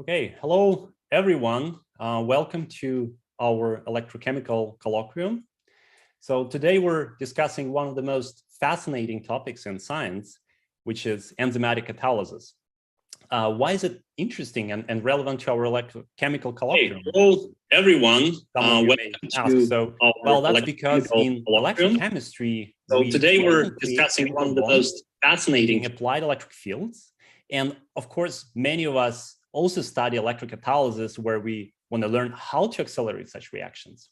Okay, hello everyone. Welcome to our electrochemical colloquium. So today we're discussing one of the most fascinating topics in science, which is enzymatic catalysis. Why is it interesting and relevant to our electrochemical colloquium? Hey, hello everyone. Some of you may ask. So, well, that's because in electrochemistry, today we're discussing one of the most fascinating applied electric fields. And of course, many of us also study electrocatalysis, where we want to learn how to accelerate such reactions.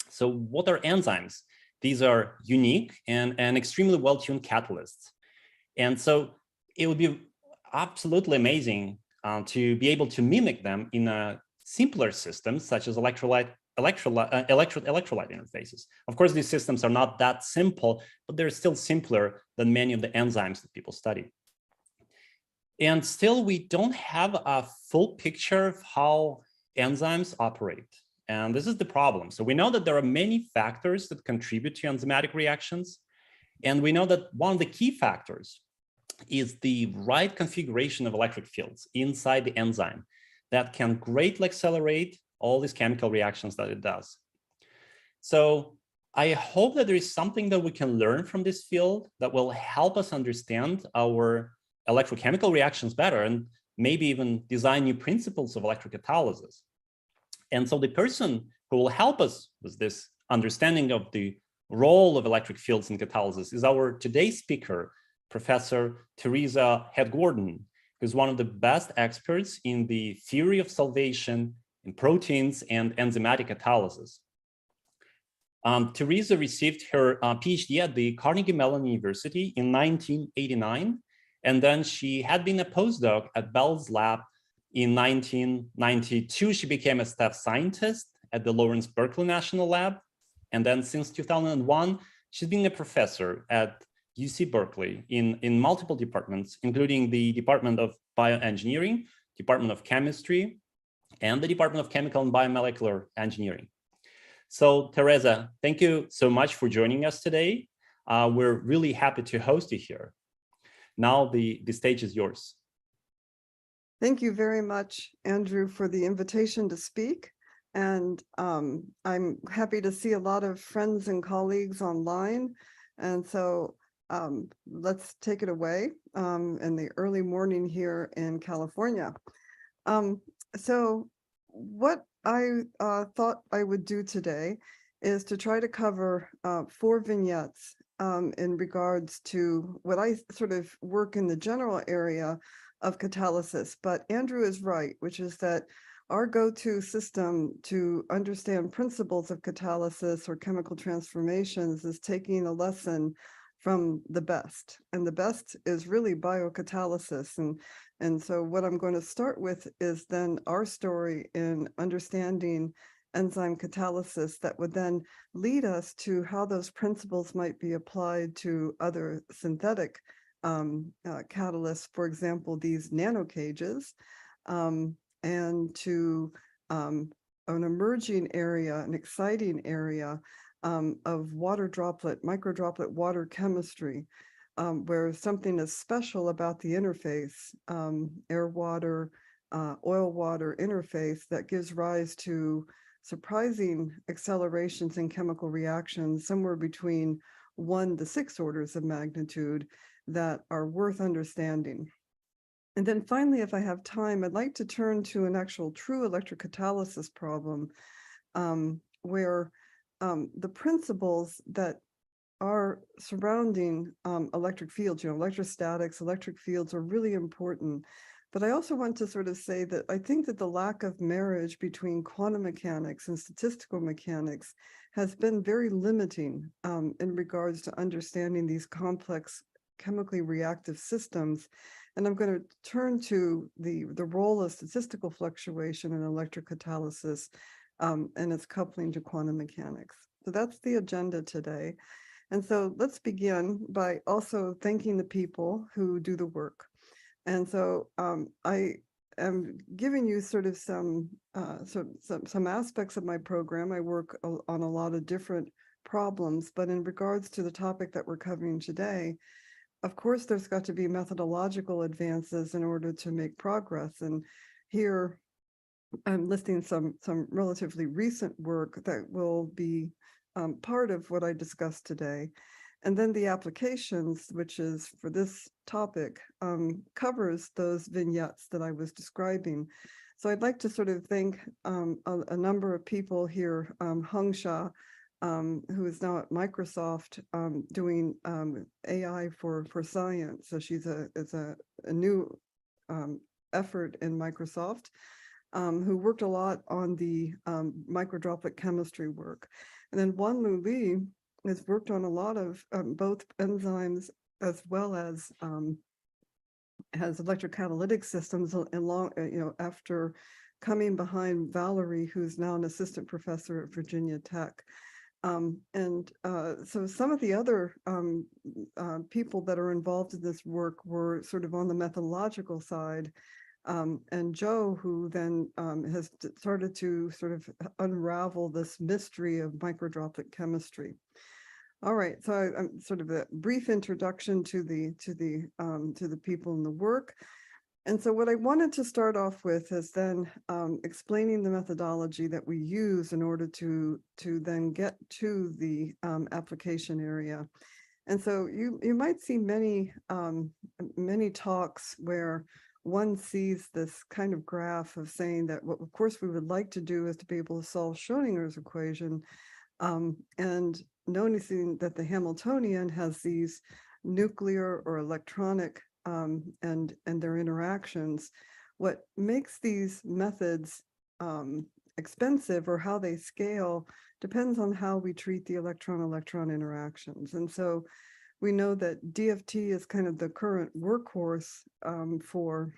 So what are enzymes? These are unique and extremely well-tuned catalysts. And so it would be absolutely amazing to be able to mimic them in a simpler systems such as electrolyte interfaces. Of course, these systems are not that simple, but they're still simpler than many of the enzymes that people study. And still, we don't have a full picture of how enzymes operate. And this is the problem. So we know that there are many factors that contribute to enzymatic reactions. And we know that one of the key factors is the right configuration of electric fields inside the enzyme that can greatly accelerate all these chemical reactions that it does. So I hope that there is something that we can learn from this field that will help us understand our electrochemical reactions better and maybe even design new principles of electrocatalysis. And so the person who will help us with this understanding of the role of electric fields in catalysis is our today's speaker, Professor Teresa Head-Gordon, who's one of the best experts in the theory of solvation in proteins and enzymatic catalysis. Teresa received her PhD at the Carnegie Mellon University in 1989, and then she had been a postdoc at Bell's lab. In 1992, she became a staff scientist at the Lawrence Berkeley National Lab. And then since 2001, she's been a professor at UC Berkeley in multiple departments, including the Department of Bioengineering, Department of Chemistry, and the Department of Chemical and Biomolecular Engineering. So Teresa, thank you so much for joining us today. We're really happy to host you here. Now the stage is yours. Thank you very much, Andrew, for the invitation to speak. And I'm happy to see a lot of friends and colleagues online. And so let's take it away in the early morning here in California. So what I thought I would do today is to try to cover 4 vignettes in regards to what I sort of work in the general area of catalysis. But Andrew is right, which is that our go-to system to understand principles of catalysis or chemical transformations is taking a lesson from the best. And the best is really biocatalysis. And so what I'm going to start with is then our story in understanding enzyme catalysis that would then lead us to how those principles might be applied to other synthetic catalysts, for example, these nanocages, and to an emerging area, an exciting area of water droplet, microdroplet water chemistry, where something is special about the interface, air-water, oil-water interface that gives rise to surprising accelerations in chemical reactions, somewhere between 1 to 6 orders of magnitude, that are worth understanding. And then finally, if I have time, I'd like to turn to an actual true electrocatalysis problem, where the principles that are surrounding electric fields, electrostatics, electric fields are really important. But I also want to sort of say that I think that the lack of marriage between quantum mechanics and statistical mechanics has been very limiting in regards to understanding these complex chemically reactive systems. And I'm going to turn to the role of statistical fluctuation in electrocatalysis and its coupling to quantum mechanics. So that's the agenda today. And so let's begin by also thanking the people who do the work. And so I am giving you sort of some aspects of my program. I work on a lot of different problems, but in regards to the topic that we're covering today, of course, there's got to be methodological advances in order to make progress. And here I'm listing some relatively recent work that will be part of what I discussed today. And then the applications, which is for this topic, covers those vignettes that I was describing. So I'd like to sort of thank a number of people here, Hung Sha, who is now at Microsoft doing AI for science. So she's a new effort in Microsoft, who worked a lot on the microdroplet chemistry work. And then Wanlu Li has worked on a lot of both enzymes as well as has electrocatalytic systems along, after coming behind Valerie, who's now an assistant professor at Virginia Tech. So some of the other people that are involved in this work were sort of on the methodological side. And Joe, who then has started to sort of unravel this mystery of microdroplet chemistry. All right, so I'm sort of a brief introduction to the people in the work. And so what I wanted to start off with is then explaining the methodology that we use in order to then get to the application area. And so you might see many talks where one sees this kind of graph of saying that what of course we would like to do is to be able to solve Schrodinger's equation, and noticing that the Hamiltonian has these nuclear or electronic and their interactions. What makes these methods expensive or how they scale depends on how we treat the electron-electron interactions. And so we know that DFT is kind of the current workhorse for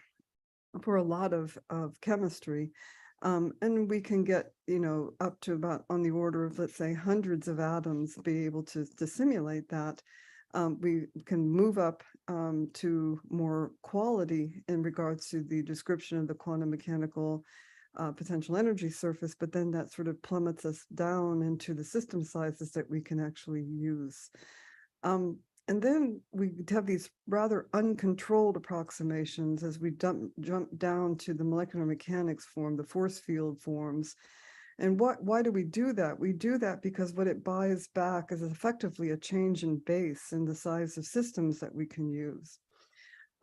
a lot of chemistry. And we can get, up to about on the order of, let's say, hundreds of atoms, be able to simulate that. We can move up to more quality in regards to the description of the quantum mechanical potential energy surface, but then that sort of plummets us down into the system sizes that we can actually use. And then we have these rather uncontrolled approximations as we jump down to the molecular mechanics form, the force field forms. And why do we do that? We do that because what it buys back is effectively a change in base in the size of systems that we can use.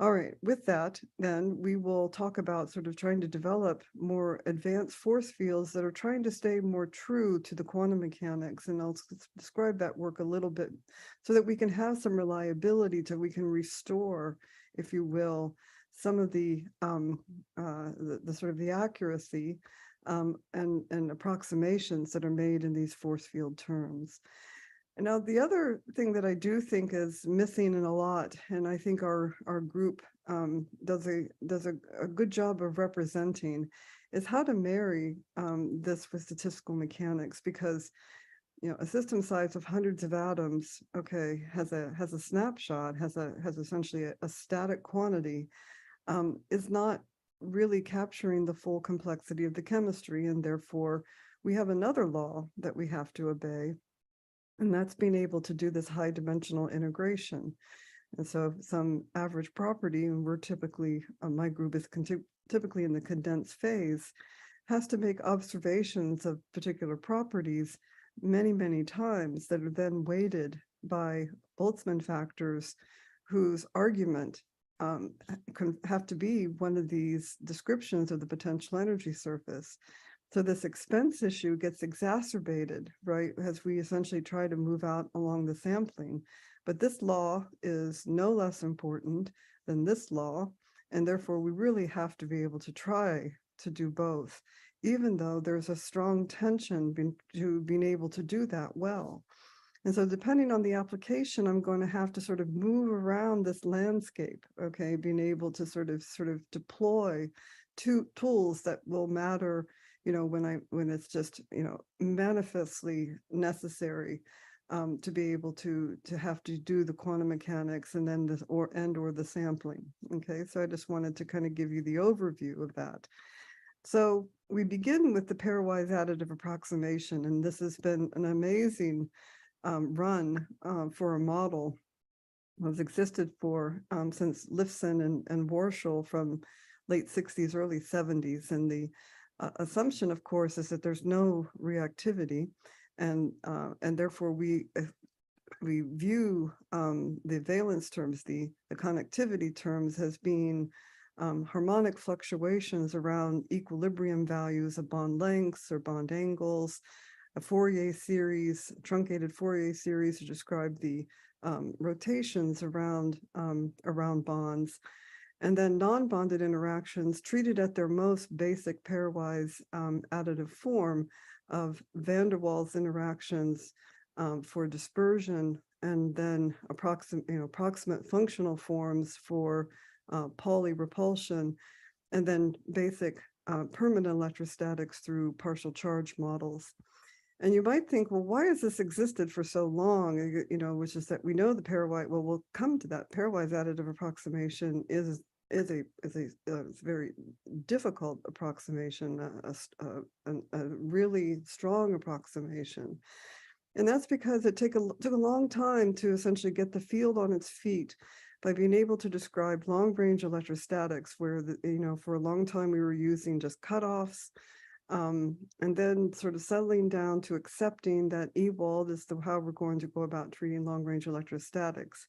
All right, with that, then we will talk about sort of trying to develop more advanced force fields that are trying to stay more true to the quantum mechanics. And I'll describe that work a little bit so that we can have some reliability, so we can restore, if you will, some of the sort of the accuracy and approximations that are made in these force field terms. And now the other thing that I do think is missing in a lot, and I think our group does a good job of representing, is how to marry this with statistical mechanics, because a system size of hundreds of atoms, okay, has a snapshot, has essentially a static quantity, is not really capturing the full complexity of the chemistry, and therefore we have another law that we have to obey. And that's being able to do this high dimensional integration. And so some average property, and we're typically, my group is typically in the condensed phase, has to make observations of particular properties many, many times that are then weighted by Boltzmann factors whose argument can have to be one of these descriptions of the potential energy surface. So this expense issue gets exacerbated, right, as we essentially try to move out along the sampling. But this law is no less important than this law, and therefore we really have to be able to try to do both, even though there's a strong tension to being able to do that well. And so depending on the application, I'm going to have to sort of move around this landscape, okay, being able to sort of deploy tools that will matter, when it's just, manifestly necessary to be able to have to do the quantum mechanics and then or the sampling. Okay, so I just wanted to kind of give you the overview of that. So we begin with the pairwise additive approximation, and this has been an amazing run for a model. Has existed for since Lifson and Warshall from late 60s, early 70s. And the assumption, of course, is that there's no reactivity, and therefore we view the valence terms, the connectivity terms, as being harmonic fluctuations around equilibrium values of bond lengths or bond angles, a Fourier series, truncated Fourier series to describe the rotations around bonds, and then non-bonded interactions treated at their most basic pairwise additive form of van der Waals interactions for dispersion, and then approximate functional forms for Pauli repulsion, and then basic permanent electrostatics through partial charge models. And you might think, well, why has this existed for so long? Which is that we know the pairwise. Well, we'll come to that. Pairwise additive approximation is a very difficult approximation, a really strong approximation. And that's because it took a long time to essentially get the field on its feet by being able to describe long-range electrostatics, where for a long time we were using just cutoffs, and then sort of settling down to accepting that Ewald is how we're going to go about treating long-range electrostatics.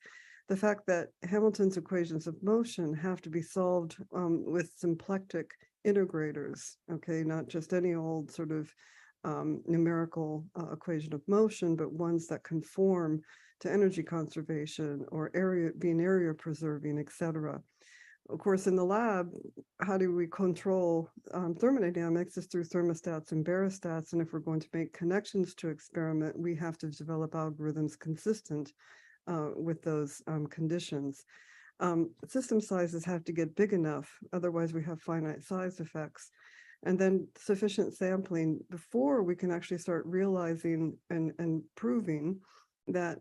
The fact that Hamilton's equations of motion have to be solved with symplectic integrators, okay, not just any old sort of numerical equation of motion, but ones that conform to energy conservation or being area preserving, etc. Of course, in the lab, how do we control thermodynamics is through thermostats and barostats. And if we're going to make connections to experiment, we have to develop algorithms consistent with those conditions. System sizes have to get big enough, otherwise we have finite size effects. And then sufficient sampling before we can actually start realizing and proving that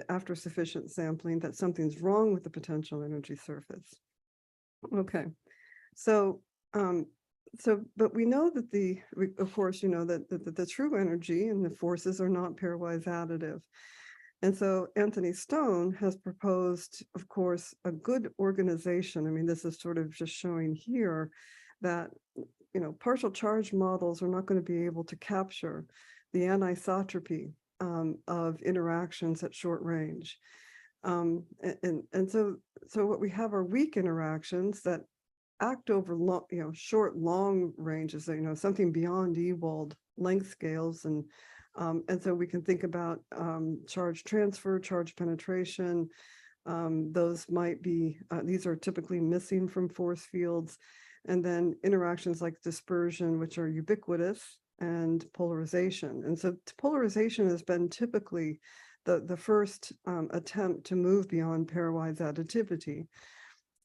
after sufficient sampling that something's wrong with the potential energy surface. Okay, so but we know that of course, that the true energy and the forces are not pairwise additive. And so Anthony Stone has proposed, of course, a good organization. I mean, this is sort of just showing here that partial charge models are not going to be able to capture the anisotropy of interactions at short range. And so what we have are weak interactions that act over long, short, long ranges, something beyond Ewald length scales. And so we can think about charge transfer, charge penetration. Those might be, these are typically missing from force fields. And then interactions like dispersion, which are ubiquitous, and polarization. And so polarization has been typically the first attempt to move beyond pairwise additivity.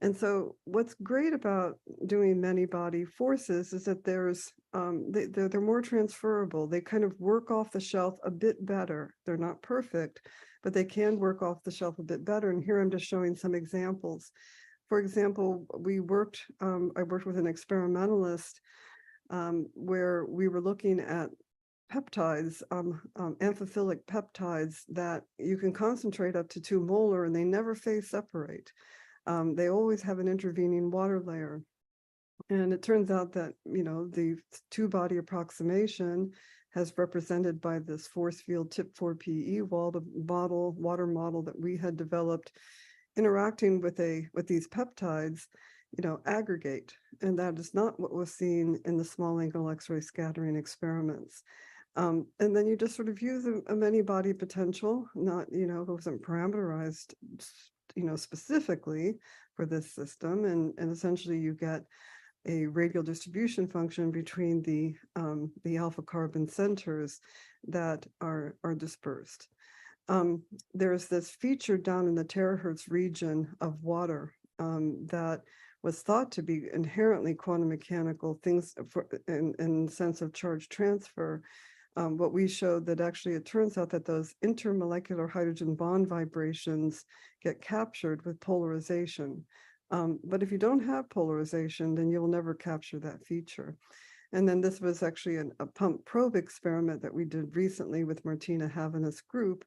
And so what's great about doing many body forces is that they're more transferable. They kind of work off the shelf a bit better. They're not perfect, but they can work off the shelf a bit better. And here I'm just showing some examples. For example, I worked with an experimentalist where we were looking at peptides, amphiphilic peptides that you can concentrate up to 2 molar and they never phase separate. They always have an intervening water layer. And it turns out that, the two-body approximation has represented by this force field tip 4P Ewald, water model that we had developed, interacting with these peptides, aggregate. And that is not what was seen in the small angle X-ray scattering experiments. And then you just sort of use a many body potential, not, it wasn't parameterized, specifically for this system. And essentially you get a radial distribution function between the alpha carbon centers that are dispersed. There's this feature down in the terahertz region of water that was thought to be inherently quantum mechanical things in the sense of charge transfer. What we showed that actually it turns out that those intermolecular hydrogen bond vibrations get captured with polarization. But if you don't have polarization, then you'll never capture that feature. And then this was actually a pump probe experiment that we did recently with Martina Havanus' group,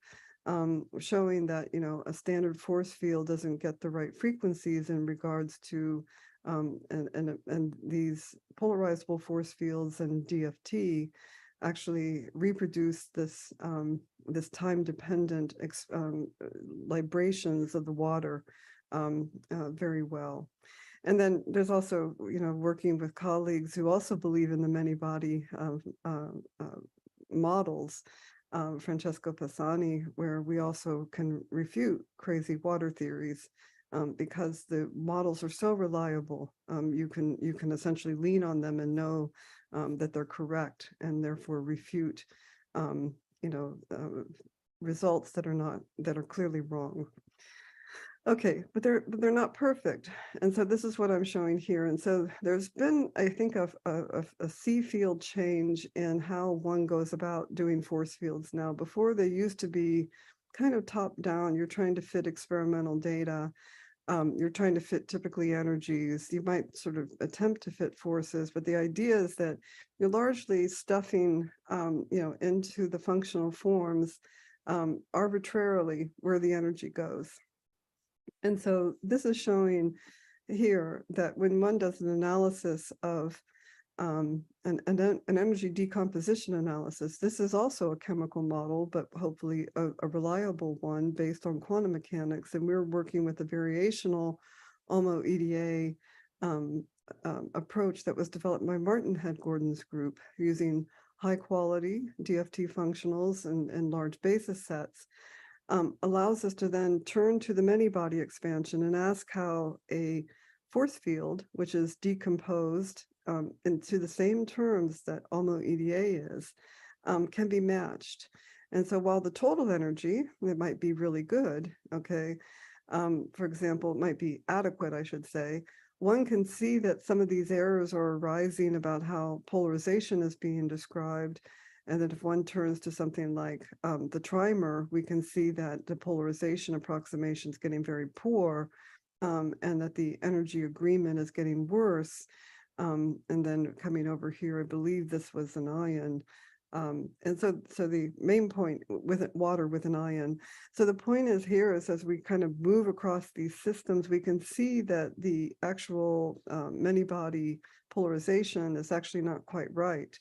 showing that, a standard force field doesn't get the right frequencies in regards to And these polarizable force fields and DFT actually reproduce this this time-dependent librations of the water very well. And then there's also, working with colleagues who also believe in the many-body models, Francesco Pisani, where we also can refute crazy water theories because the models are so reliable. You can essentially lean on them and know that they're correct, and therefore refute, results that are clearly wrong. Okay, but they're not perfect. And so this is what I'm showing here. And so there's been, I think, a C field change in how one goes about doing force fields now. Before, they used to be kind of top down. You're trying to fit experimental data. You're trying to fit typically energies. You might sort of attempt to fit forces, but the idea is that you're largely stuffing, into the functional forms arbitrarily where the energy goes. And so this is showing here that when one does an analysis of an energy decomposition analysis, this is also a chemical model, but hopefully a reliable one based on quantum mechanics. And we're working with a variational HOMO-EDA approach that was developed by Martin Head-Gordon's group using high quality DFT functionals and large basis sets. Allows us to then turn to the many-body expansion and ask how a force field, which is decomposed into the same terms that HOMO-EDA is, can be matched. And so while the total energy, it might be really good, okay, for example, it might be adequate, I should say, one can see that some of these errors are arising about how polarization is being described. And that if one turns to something like the trimer, we can see that the polarization approximation is getting very poor, and that the energy agreement is getting worse. And then coming over here, I believe this was an ion. And so the main point with water with an ion. So the point is here is as we kind of move across these systems, we can see that the actual many-body polarization is actually not quite right.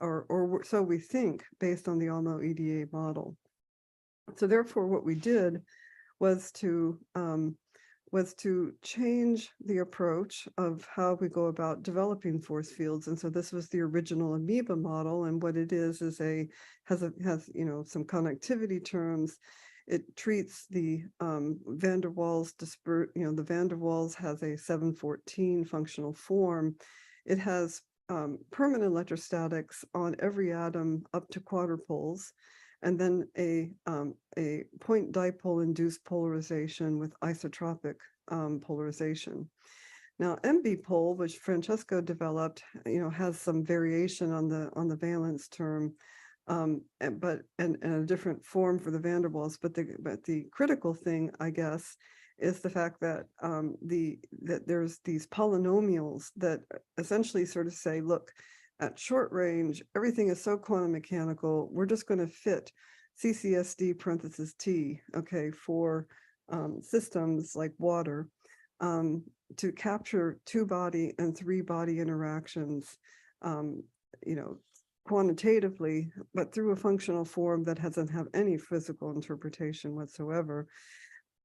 Or so we think based on the HOMO-EDA model. So therefore, what we did was to change the approach of how we go about developing force fields. And so this was the original amoeba model, and what it is has some connectivity terms. It treats the van der Waals the van der Waals has a 714 functional form. It has permanent electrostatics on every atom up to quadrupoles, and then a point dipole induced polarization with isotropic polarization. Now, MB-pole, which Francesco developed, has some variation on the valence term, but a different form for the van der Waals. But the critical thing, I guess, is the fact that that there's these polynomials that essentially sort of say, look, at short range, everything is so quantum mechanical, we're just going to fit CCSD parentheses T, okay, for systems like water to capture 2-body and 3-body interactions, quantitatively, but through a functional form that doesn't have any physical interpretation whatsoever.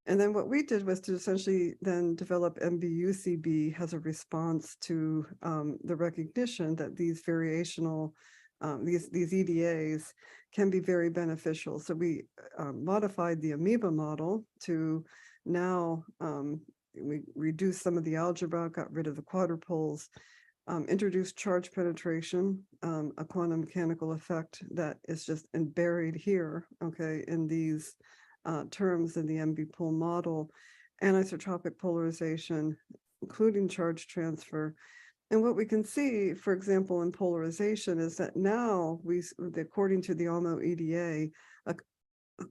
And then what we did was to essentially then develop MBUCB as a response to the recognition that these variational, these EDAs can be very beneficial. So we modified the amoeba model to now we reduced some of the algebra, got rid of the quadrupoles, introduced charge penetration, a quantum mechanical effect that is just buried here, okay, in these terms in the MB-pole model, anisotropic polarization, including charge transfer. And what we can see, for example, in polarization is that now according to the HOMO-EDA,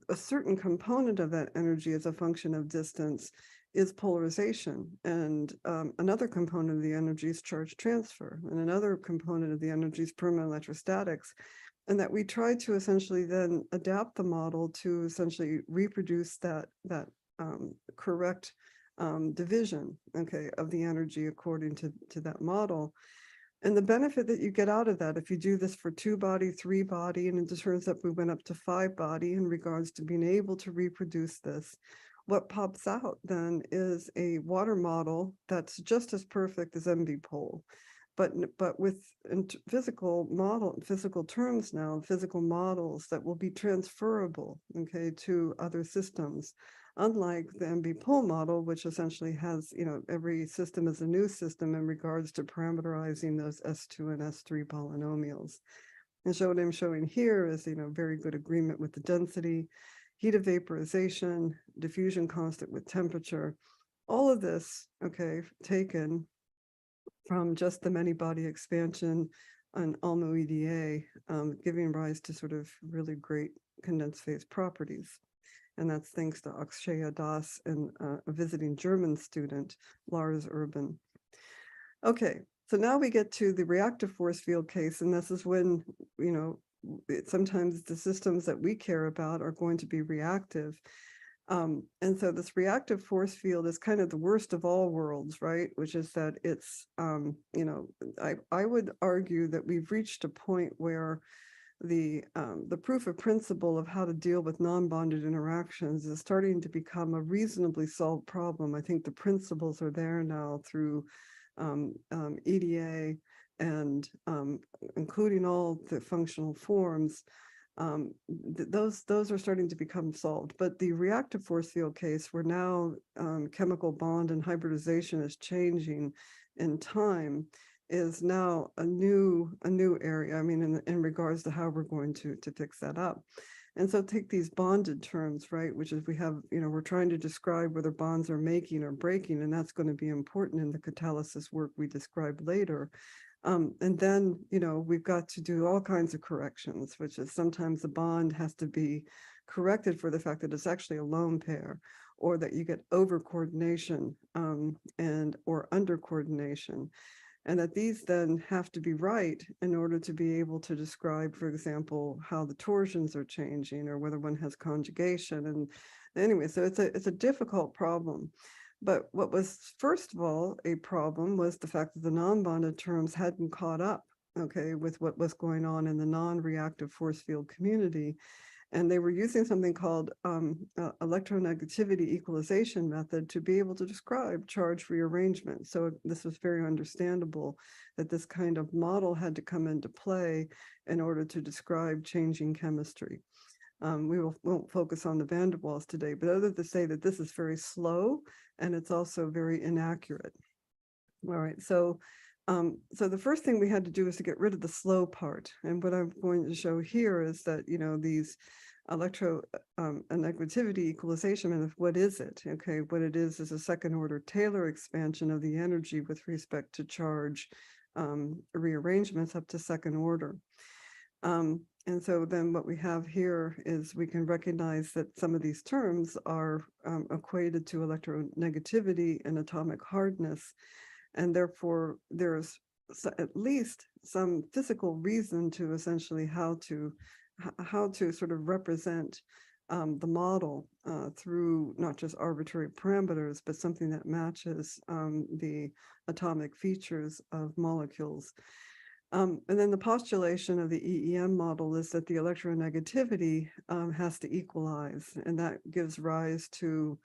a certain component of that energy as a function of distance is polarization. And another component of the energy is charge transfer. And another component of the energy is permanent electrostatics. And that we try to essentially then adapt the model to essentially reproduce that correct division, okay, of the energy according to that model. And the benefit that you get out of that, if you do this for 2-body, 3-body, and it turns up we went up to 5-body in regards to being able to reproduce this, what pops out then is a water model that's just as perfect as MB-Pol. But with physical terms now, physical models that will be transferable, okay, to other systems, unlike the MB-Pol model, which essentially has, every system is a new system in regards to parameterizing those S2 and S3 polynomials. And so what I'm showing here is, very good agreement with the density, heat of vaporization, diffusion constant with temperature, all of this, okay, taken from just the many-body expansion on ALMO EDA, giving rise to sort of really great condensed phase properties. And that's thanks to Akshay Das and a visiting German student, Lars Urban. Okay, so now we get to the reactive force field case, and this is when, sometimes the systems that we care about are going to be reactive. And so this reactive force field is kind of the worst of all worlds, right? Which is that it's, I would argue that we've reached a point where the proof of principle of how to deal with non-bonded interactions is starting to become a reasonably solved problem. I think the principles are there now through EDA and including all the functional forms. Those are starting to become solved, but the reactive force field case where now chemical bond and hybridization is changing in time is now a new area. I mean, in regards to how we're going to fix that up. And so take these bonded terms, right, which is we have, we're trying to describe whether bonds are making or breaking, and that's going to be important in the catalysis work we describe later. And then, we've got to do all kinds of corrections, which is sometimes the bond has to be corrected for the fact that it's actually a lone pair, or that you get over coordination or under coordination. And that these then have to be right in order to be able to describe, for example, how the torsions are changing or whether one has conjugation. And anyway, so it's a difficult problem. But what was, first of all, a problem was the fact that the non-bonded terms hadn't caught up, okay, with what was going on in the non-reactive force field community. And they were using something called electronegativity equalization method to be able to describe charge rearrangement. So this was very understandable that this kind of model had to come into play in order to describe changing chemistry. We won't focus on the van der Waals today, but other to say that this is very slow and it's also very inaccurate. All right, so the first thing we had to do is to get rid of the slow part. And what I'm going to show here is that, these electronegativity equalization, and what is it? Okay, what it is a second order Taylor expansion of the energy with respect to charge rearrangements up to second order. And so then what we have here is we can recognize that some of these terms are equated to electronegativity and atomic hardness. And therefore, there's at least some physical reason to essentially how to sort of represent the model through not just arbitrary parameters, but something that matches the atomic features of molecules. And then the postulation of the EEM model is that the electronegativity has to equalize, and that gives rise to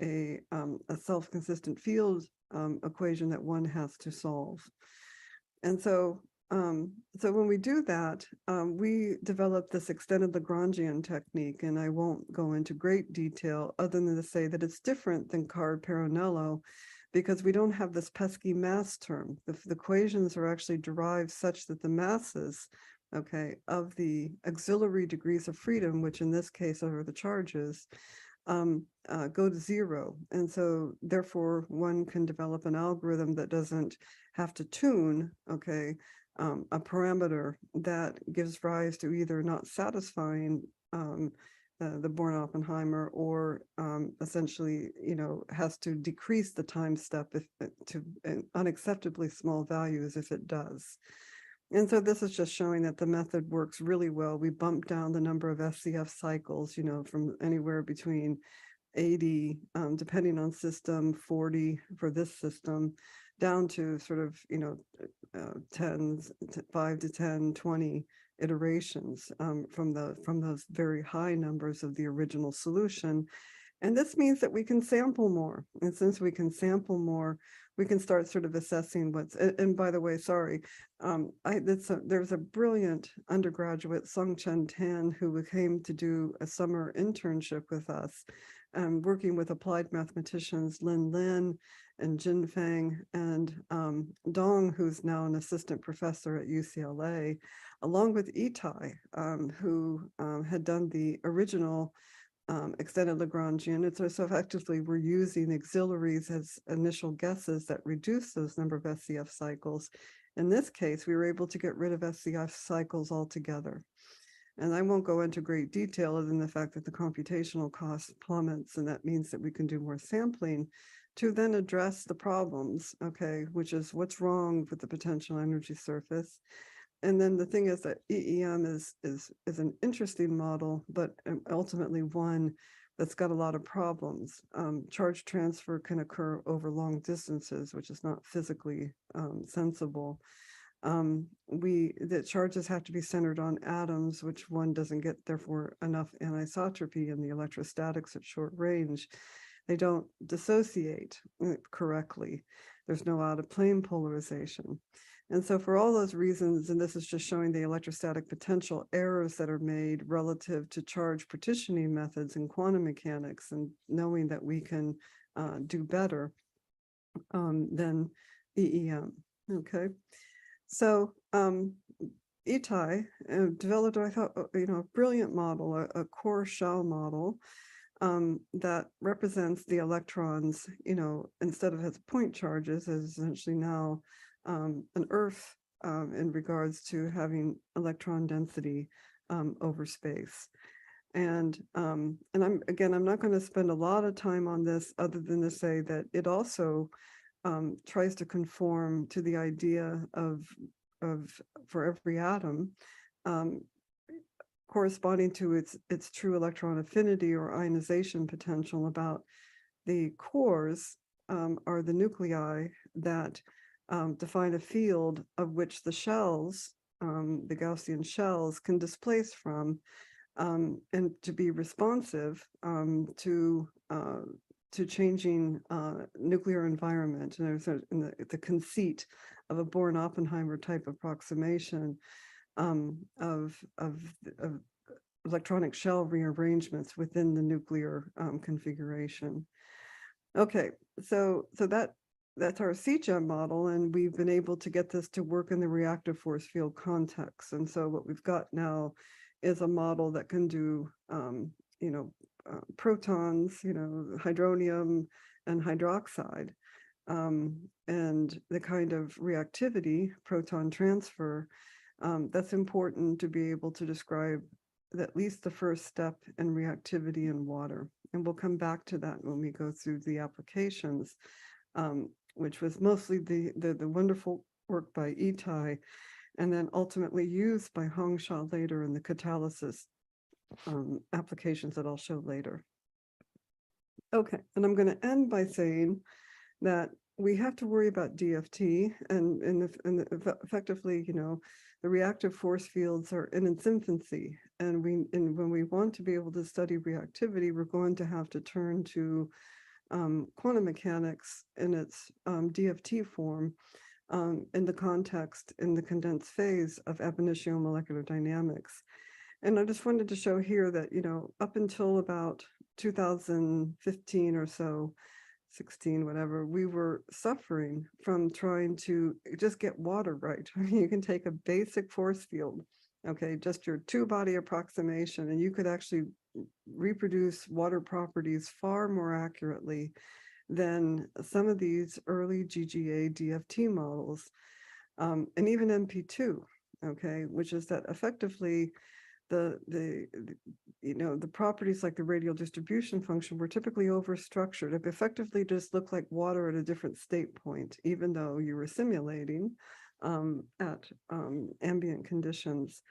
a self-consistent field equation that one has to solve. And so, so when we do that, we develop this extended Lagrangian technique, and I won't go into great detail other than to say that it's different than Card-Peronello because we don't have this pesky mass term. The equations are actually derived such that the masses, okay, of the auxiliary degrees of freedom, which in this case are the charges, go to zero. And so therefore one can develop an algorithm that doesn't have to tune, okay, a parameter that gives rise to either not satisfying the Born-Oppenheimer or essentially, has to decrease the time step to unacceptably small values if it does. And so this is just showing that the method works really well. We bump down the number of FCF cycles, from anywhere between 80, depending on system, 40 for this system, down to sort of, 5 to 10, 20 iterations from those very high numbers of the original solution. And this means that we can sample more. And since we can sample more, we can start sort of assessing what's, and by the way, sorry, there's a brilliant undergraduate, Sung Chen Tan, who came to do a summer internship with us, working with applied mathematicians Lin Lin and Jin Feng and Dong, who's now an assistant professor at UCLA, along with Itai, who had done the original extended Lagrangian. And so effectively, we're using auxiliaries as initial guesses that reduce those number of SCF cycles. In this case, we were able to get rid of SCF cycles altogether. And I won't go into great detail other than the fact that the computational cost plummets, and that means that we can do more sampling to then address the problems, okay, which is what's wrong with the potential energy surface. And then the thing is that EEM is an interesting model, but ultimately one that's got a lot of problems. Charge transfer can occur over long distances, which is not physically sensible. The charges have to be centered on atoms, which one doesn't get, therefore, enough anisotropy in the electrostatics at short range. They don't dissociate correctly. There's no out-of-plane polarization. And so for all those reasons, and this is just showing the electrostatic potential errors that are made relative to charge partitioning methods in quantum mechanics, and knowing that we can do better than EEM, okay? So Itai developed, I thought, a brilliant model, a core shell model that represents the electrons, instead of as point charges, as essentially now an Earth in regards to having electron density over space. And I'm not going to spend a lot of time on this other than to say that it also tries to conform to the idea of for every atom corresponding to its true electron affinity or ionization potential. About the cores are the nuclei that define a field of which the shells, the Gaussian shells, can displace from, and to be responsive to changing nuclear environment. And there's the conceit of a Born-Oppenheimer type approximation of electronic shell rearrangements within the nuclear configuration. Okay, so that's our CGEM model, and we've been able to get this to work in the reactive force field context. And so what we've got now is a model that can do, protons, hydronium and hydroxide, and the kind of reactivity, proton transfer, that's important to be able to describe at least the first step in reactivity in water. And we'll come back to that when we go through the applications, which was mostly the wonderful work by Itai, and then ultimately used by Hongsha later in the catalysis applications that I'll show later. Okay, and I'm going to end by saying that we have to worry about DFT, and effectively, the reactive force fields are in its infancy, and when we want to be able to study reactivity, we're going to have to turn to quantum mechanics in its DFT form, in the context, in the condensed phase of ab initio molecular dynamics. And I just wanted to show here that, up until about 2015 or so, 16, whatever, we were suffering from trying to just get water right. I mean, you can take a basic force field, okay, just your two-body approximation, and you could actually reproduce water properties far more accurately than some of these early GGA DFT models, and even MP2, okay, which is that effectively the properties like the radial distribution function were typically overstructured. It effectively just looked like water at a different state point, even though you were simulating at ambient conditions.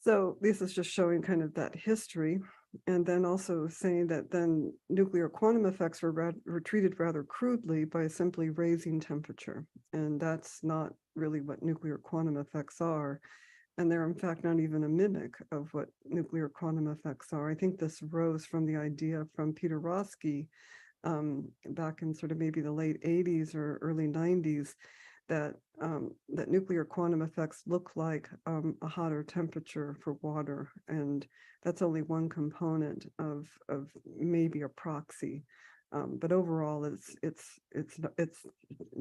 So this is just showing kind of that history, and then also saying that then nuclear quantum effects were treated rather crudely by simply raising temperature. And that's not really what nuclear quantum effects are. And they're in fact not even a mimic of what nuclear quantum effects are. I think this rose from the idea from Peter Roski back in sort of maybe the late 80s or early 90s, that that nuclear quantum effects look like a hotter temperature for water, and that's only one component of maybe a proxy. But overall, it's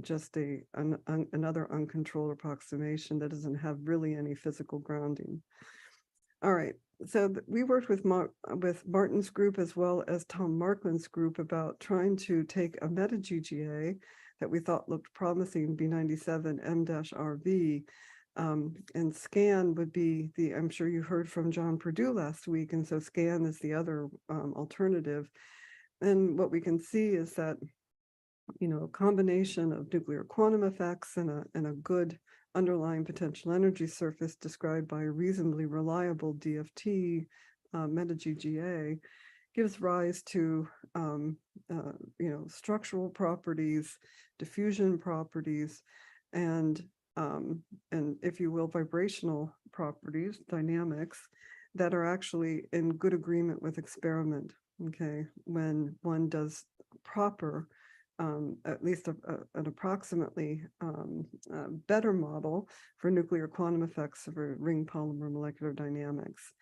just another uncontrolled approximation that doesn't have really any physical grounding. All right, so we worked with Martin's group as well as Tom Markland's group about trying to take a meta-GGA that we thought looked promising, B97 M-RV, and SCAN would be I'm sure you heard from John Perdue last week, and so SCAN is the other alternative. And what we can see is that, a combination of nuclear quantum effects and a good underlying potential energy surface described by a reasonably reliable DFT meta-GGA gives rise to structural properties, diffusion properties, and if you will, vibrational properties, dynamics, that are actually in good agreement with experiment. Okay, when one does proper, at least an approximately better model for nuclear quantum effects of ring polymer molecular dynamics.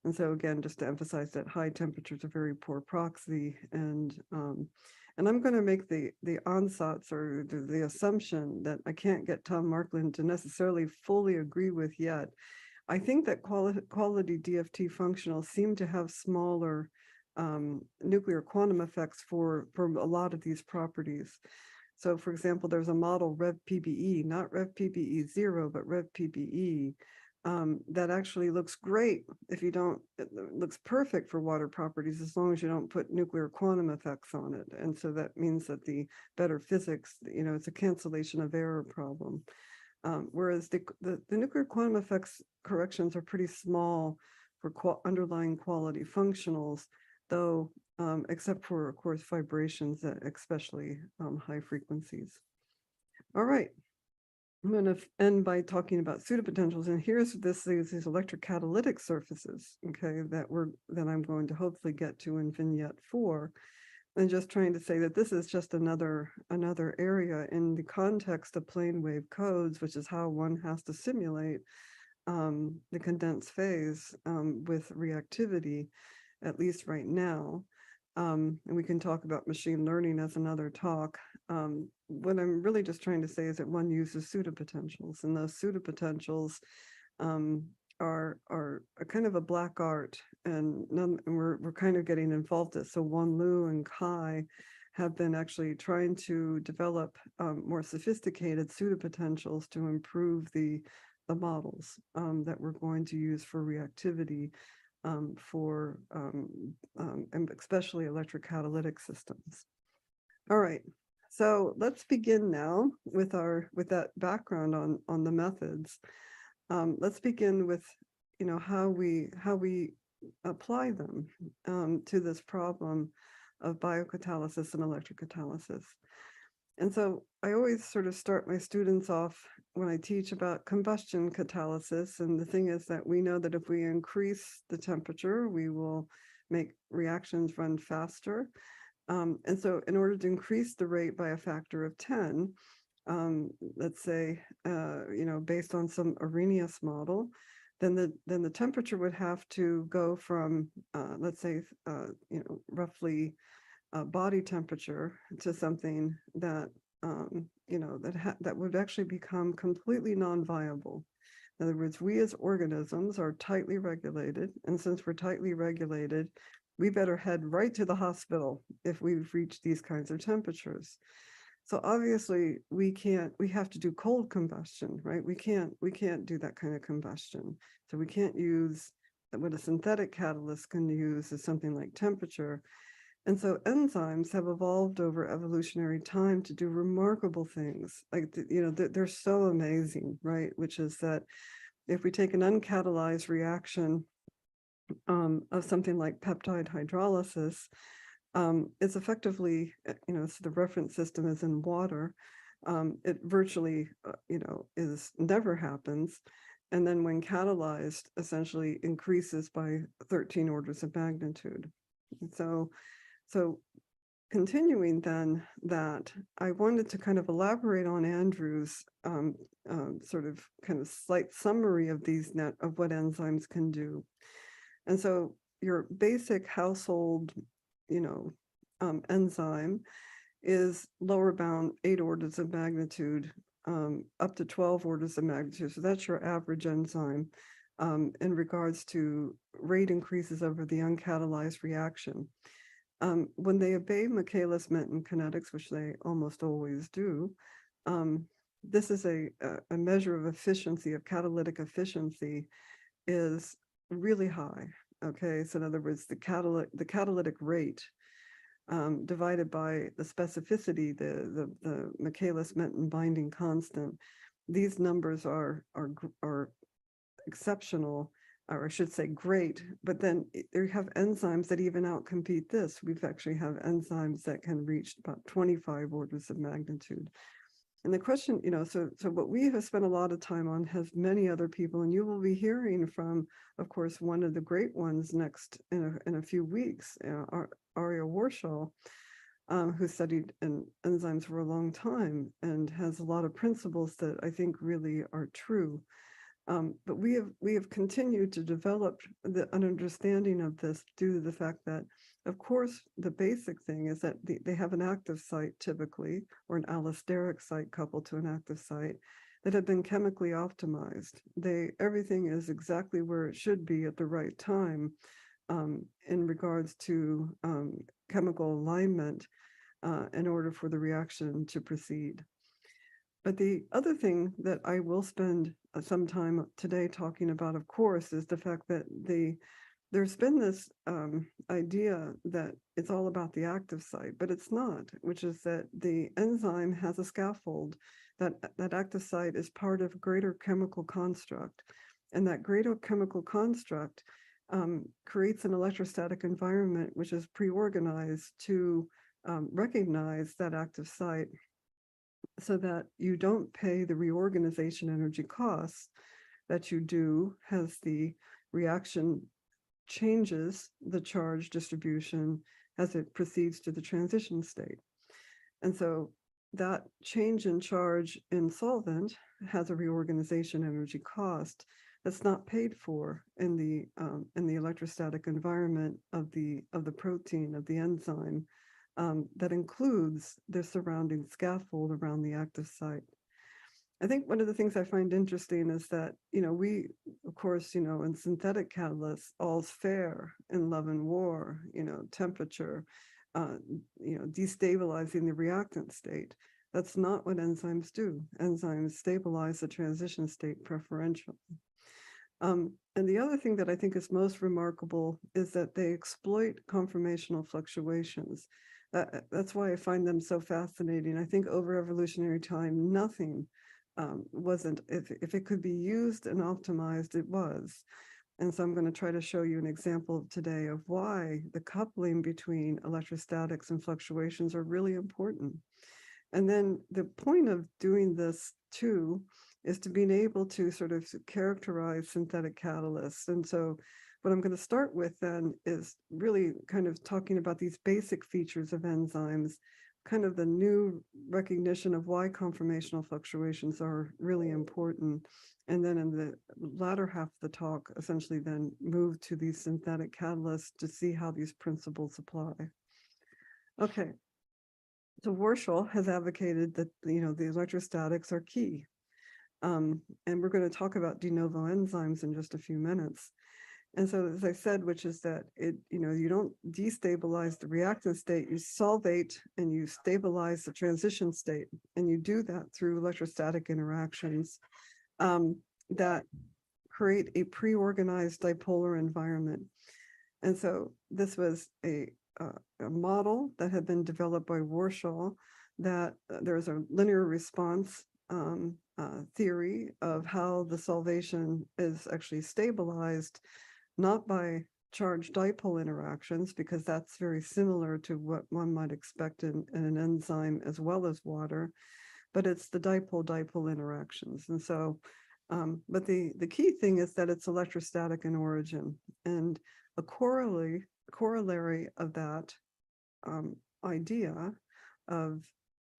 And so again, just to emphasize that high temperatures are very poor proxy, and I'm going to make the ansatz or the assumption that I can't get Tom Markland to necessarily fully agree with yet. I think that quality DFT functionals seem to have smaller nuclear quantum effects for a lot of these properties. So for example, there's a model RevPBE, not RevPBE0, but RevPBE, that actually looks great if you don't, it looks perfect for water properties as long as you don't put nuclear quantum effects on it. And so that means that the better physics, it's a cancellation of error problem. Whereas the nuclear quantum effects corrections are pretty small for underlying quality functionals, though, except for, of course, vibrations, especially high frequencies. All right. I'm going to end by talking about pseudopotentials, and here's these electrocatalytic surfaces, okay, that I'm going to hopefully get to in vignette 4, and just trying to say that this is just another area in the context of plane wave codes, which is how one has to simulate the condensed phase with reactivity, at least right now. And we can talk about machine learning as another talk. What I'm really just trying to say is that one uses pseudopotentials, and those pseudopotentials are a kind of a black art, and we're kind of getting involved in. So Wan Lu and Kai have been actually trying to develop more sophisticated pseudopotentials to improve the models that we're going to use for reactivity and especially electrocatalytic systems. All right, so let's begin now with that background on the methods. Let's begin with how we apply them to this problem of biocatalysis and electrocatalysis. And so I always sort of start my students off when I teach about combustion catalysis. And the thing is that we know that if we increase the temperature, we will make reactions run faster. And so in order to increase the rate by a factor of 10, let's say, based on some Arrhenius model, then the temperature would have to go from, let's say, roughly body temperature to something that that would actually become completely non-viable. In other words, we as organisms are tightly regulated, and since we're tightly regulated, we better head right to the hospital if we've reached these kinds of temperatures. So obviously we have to do cold combustion, right? We can't do that kind of combustion. So we can't use what a synthetic catalyst can use is something like temperature. And so enzymes have evolved over evolutionary time to do remarkable things. Like, they're so amazing, right? Which is that if we take an uncatalyzed reaction of something like peptide hydrolysis, it's effectively, so the reference system is in water. It virtually, is never happens. And then when catalyzed, essentially increases by 13 orders of magnitude. So continuing then that, I wanted to kind of elaborate on Andrew's sort of kind of slight summary of of what enzymes can do. And so your basic household, enzyme is lower bound 8 orders of magnitude, up to 12 orders of magnitude. So that's your average enzyme in regards to rate increases over the uncatalyzed reaction. When they obey Michaelis-Menten kinetics, which they almost always do, this is a measure of efficiency, of catalytic efficiency, is really high. Okay, so in other words, the catalytic rate divided by the specificity, the Michaelis-Menten binding constant, these numbers are exceptional, or I should say great, but then you have enzymes that even outcompete this. We've actually have enzymes that can reach about 25 orders of magnitude. And the question, so what we have spent a lot of time on has many other people, and you will be hearing from, of course, one of the great ones next in a few weeks, Aria Warshall, who studied enzymes for a long time and has a lot of principles that I think really are true. But we have continued to develop an understanding of this due to the fact that, of course, the basic thing is that they have an active site typically, or an allosteric site coupled to an active site that have been chemically optimized. Everything is exactly where it should be at the right time in regards to chemical alignment in order for the reaction to proceed. But the other thing that I will spend some time today talking about, of course, is the fact that there's been this idea that it's all about the active site, but it's not, which is that the enzyme has a scaffold, that active site is part of a greater chemical construct. And that greater chemical construct creates an electrostatic environment which is pre-organized to recognize that active site, so that you don't pay the reorganization energy costs that you do as the reaction changes the charge distribution as it proceeds to the transition state. And so that change in charge in solvent has a reorganization energy cost that's not paid for in the electrostatic environment of the protein, of the enzyme, that includes the surrounding scaffold around the active site. I think one of the things I find interesting is that, we, of course, in synthetic catalysts, all's fair in love and war, temperature, destabilizing the reactant state. That's not what enzymes do. Enzymes stabilize the transition state preferentially. And the other thing that I think is most remarkable is that they exploit conformational fluctuations. That's why I find them so fascinating. I think over evolutionary time, nothing wasn't, if it could be used and optimized, it was. And so I'm going to try to show you an example today of why the coupling between electrostatics and fluctuations are really important. And then the point of doing this too is to being able to sort of characterize synthetic catalysts. And so what I'm going to start with then is really kind of talking about these basic features of enzymes, kind of the new recognition of why conformational fluctuations are really important. And then in the latter half of the talk, essentially then move to these synthetic catalysts to see how these principles apply. Okay. So Warshall has advocated that, the electrostatics are key. And we're going to talk about de novo enzymes in just a few minutes. And so, as I said, which is that you don't destabilize the reactant state, you solvate and you stabilize the transition state. And you do that through electrostatic interactions that create a pre-organized dipolar environment. And so this was a model that had been developed by Warshall, that there's a linear response theory of how the solvation is actually stabilized, not by charge dipole interactions, because that's very similar to what one might expect in an enzyme as well as water, but it's the dipole-dipole interactions. And so, but the key thing is that it's electrostatic in origin, and a corollary of that idea of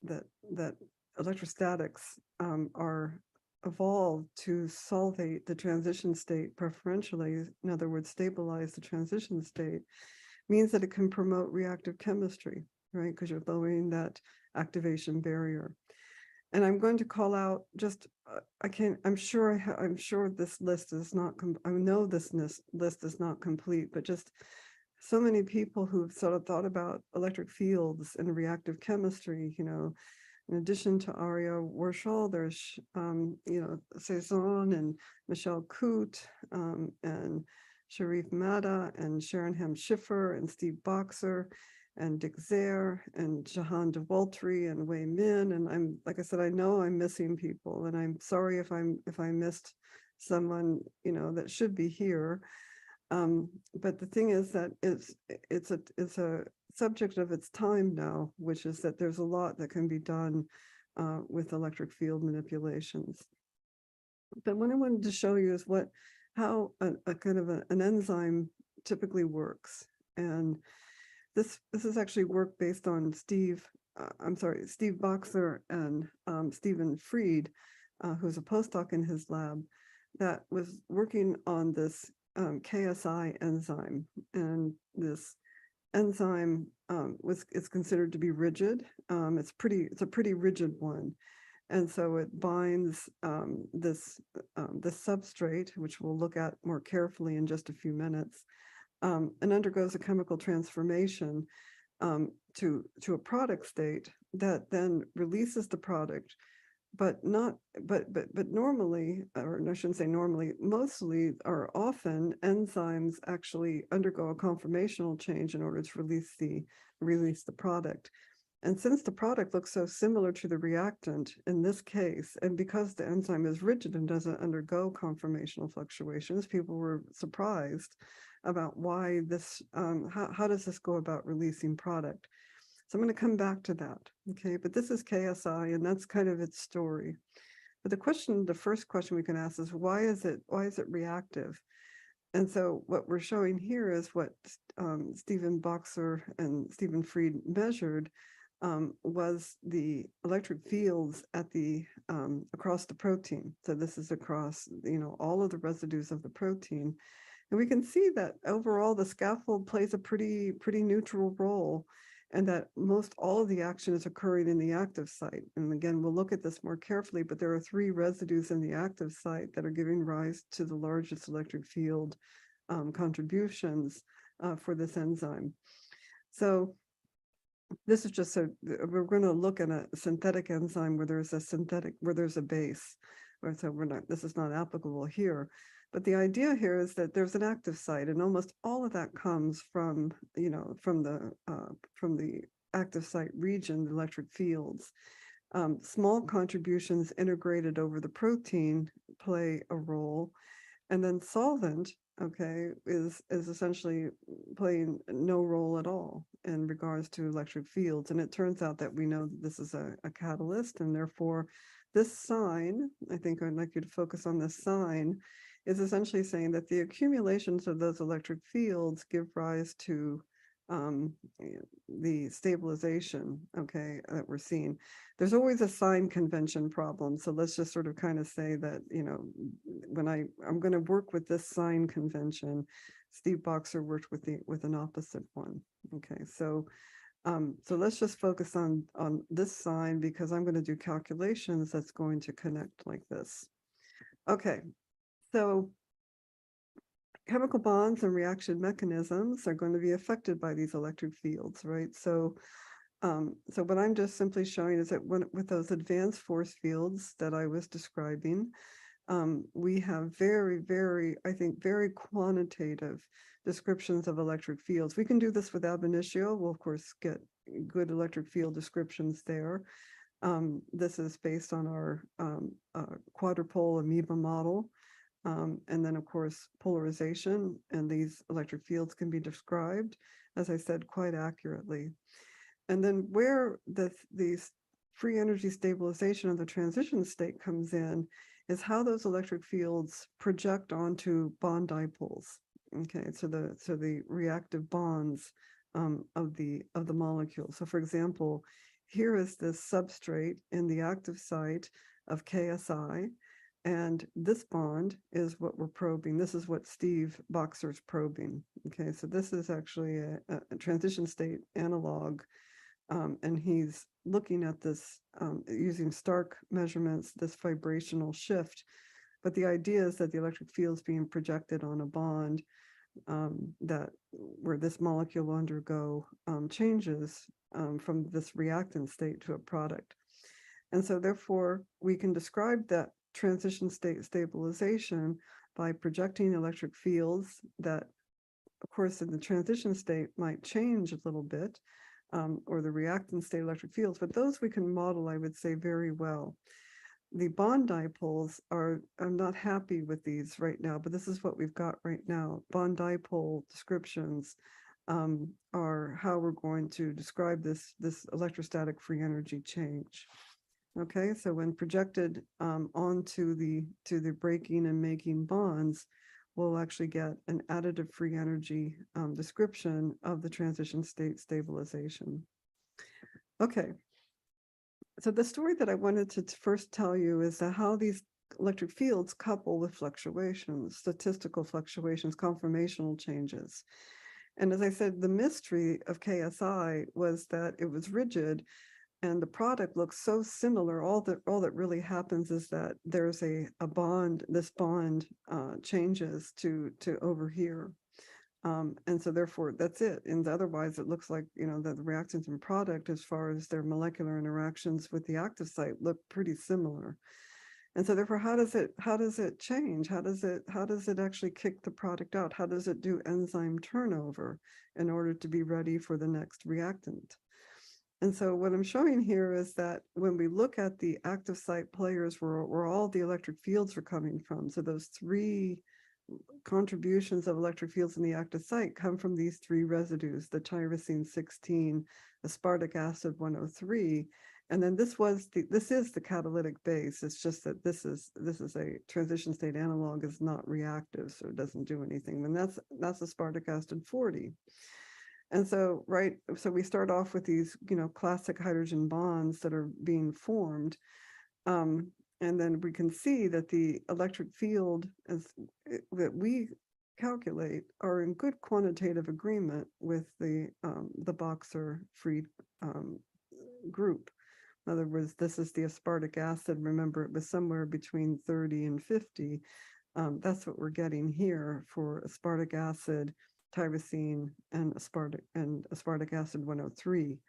that electrostatics are evolved to solvate the transition state preferentially, in other words, stabilize the transition state, means that it can promote reactive chemistry, right? Because you're lowering that activation barrier. And I'm going to call out just, I'm sure this list is not, I know this list is not complete, but just so many people who've sort of thought about electric fields and reactive chemistry, in addition to Aria Warshall, there's, Cezanne and Michelle Coote and Sharif Mada and Sharon Ham-Schiffer and Steve Boxer and Dick Zare and Jahan DeWaltry and Wei Min. And I'm, like I said, I know I'm missing people, and I'm sorry if I missed someone, that should be here. But the thing is that it's a subject of its time now, which is that there's a lot that can be done with electric field manipulations. But what I wanted to show you is how a kind of an enzyme typically works. And this is actually work based on Steve Boxer and Stephen Fried, who's a postdoc in his lab, that was working on this KSI enzyme. And this enzyme is considered to be rigid. It's a pretty rigid one. And so it binds this substrate, which we'll look at more carefully in just a few minutes, and undergoes a chemical transformation to a product state that then releases the product, but normally, or I shouldn't say normally, mostly or often enzymes actually undergo a conformational change in order to release the product. And since the product looks so similar to the reactant in this case, and because the enzyme is rigid and doesn't undergo conformational fluctuations, people were surprised about why this, how does this go about releasing product? So I'm going to come back to that, okay? But this is KSI, and that's kind of its story. But the first question we can ask is, why is it reactive? And so what we're showing here is what Stephen Boxer and Stephen Fried measured was the electric fields at the across the protein. So this is across, all of the residues of the protein. And we can see that overall the scaffold plays a pretty neutral role, and that most all of the action is occurring in the active site. And again, we'll look at this more carefully, but there are 3 residues in the active site that are giving rise to the largest electric field contributions for this enzyme. So this is just we're going to look at a synthetic enzyme where there's a base. So this is not applicable here. But the idea here is that there's an active site, and almost all of that comes from the active site region, the electric fields. Small contributions integrated over the protein play a role, and then solvent, okay, is essentially playing no role at all in regards to electric fields. And it turns out that we know that this is a catalyst, and therefore this sign, I think I'd like you to focus on this sign, is essentially saying that the accumulations of those electric fields give rise to the stabilization, okay, that we're seeing. There's always a sign convention problem. So let's just sort of kind of say that, when I'm going to work with this sign convention, Steve Boxer worked with an opposite one. Okay, so let's just focus on this sign, because I'm going to do calculations that's going to connect like this. Okay. So chemical bonds and reaction mechanisms are going to be affected by these electric fields, right? So what I'm just simply showing is that with those advanced force fields that I was describing, we have I think, very quantitative descriptions of electric fields. We can do this with ab initio. We'll, of course, get good electric field descriptions there. This is based on our quadrupole amoeba model. And then, of course, polarization, and these electric fields can be described, as I said, quite accurately. And then where these free energy stabilization of the transition state comes in is how those electric fields project onto bond dipoles. Okay, so the reactive bonds of the molecule. So, for example, here is this substrate in the active site of KSI, and this bond is what we're probing. This is what Steve Boxer's probing. Okay, so this is actually a transition state analog, and he's looking at this using Stark measurements, this vibrational shift. But the idea is that the electric field is being projected on a bond where this molecule will undergo changes from this reactant state to a product. And so therefore, we can describe that transition state stabilization by projecting electric fields that, of course, in the transition state might change a little bit, or the reactant state electric fields, but those we can model, I would say, very well. The bond dipoles I'm not happy with these right now, but this is what we've got right now. Bond dipole descriptions are how we're going to describe this electrostatic free energy change. Okay, so when projected onto the breaking and making bonds, we'll actually get an additive free energy description of the transition state stabilization. Okay, so the story that I wanted to first tell you is that how these electric fields couple with fluctuations, statistical fluctuations, conformational changes. And as I said, the mystery of KSI was that it was rigid, and the product looks so similar. All that really happens is that there's a bond. This bond changes to over here, and so therefore that's it. And otherwise, it looks like that the reactants and product, as far as their molecular interactions with the active site, look pretty similar. And so therefore, how does it change? How does it actually kick the product out? How does it do enzyme turnover in order to be ready for the next reactant? And so what I'm showing here is that when we look at the active site players where all the electric fields are coming from, so those three contributions of electric fields in the active site come from these three residues, the tyrosine 16, aspartic acid 103, and then this is the catalytic base. It's just that this is a transition state analog, is not reactive, so it doesn't do anything. And that's aspartic acid 40. And so, so we start off with these, classic hydrogen bonds that are being formed. And then we can see that the electric field that we calculate are in good quantitative agreement with the Boxer-Fried group. In other words, this is the aspartic acid. Remember, it was somewhere between 30 and 50. That's what we're getting here for aspartic acid, tyrosine, and aspartic acid 103.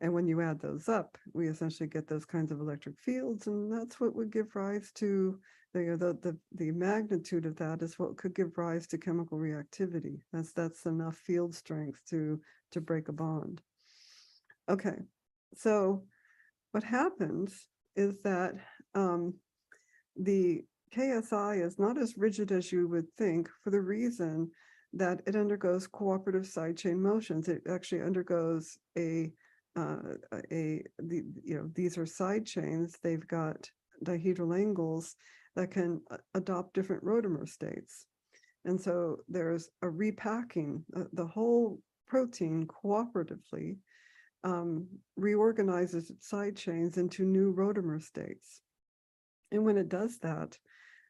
And when you add those up, we essentially get those kinds of electric fields, and that's what would give rise to the magnitude of that is what could give rise to chemical reactivity. That's enough field strength to break a bond. Okay, so what happens is that the KSI is not as rigid as you would think, for the reason that it undergoes cooperative side chain motions. It actually undergoes these are side chains. They've got dihedral angles that can adopt different rotamer states. And so there's a repacking. The whole protein cooperatively reorganizes its side chains into new rotamer states. And when it does that,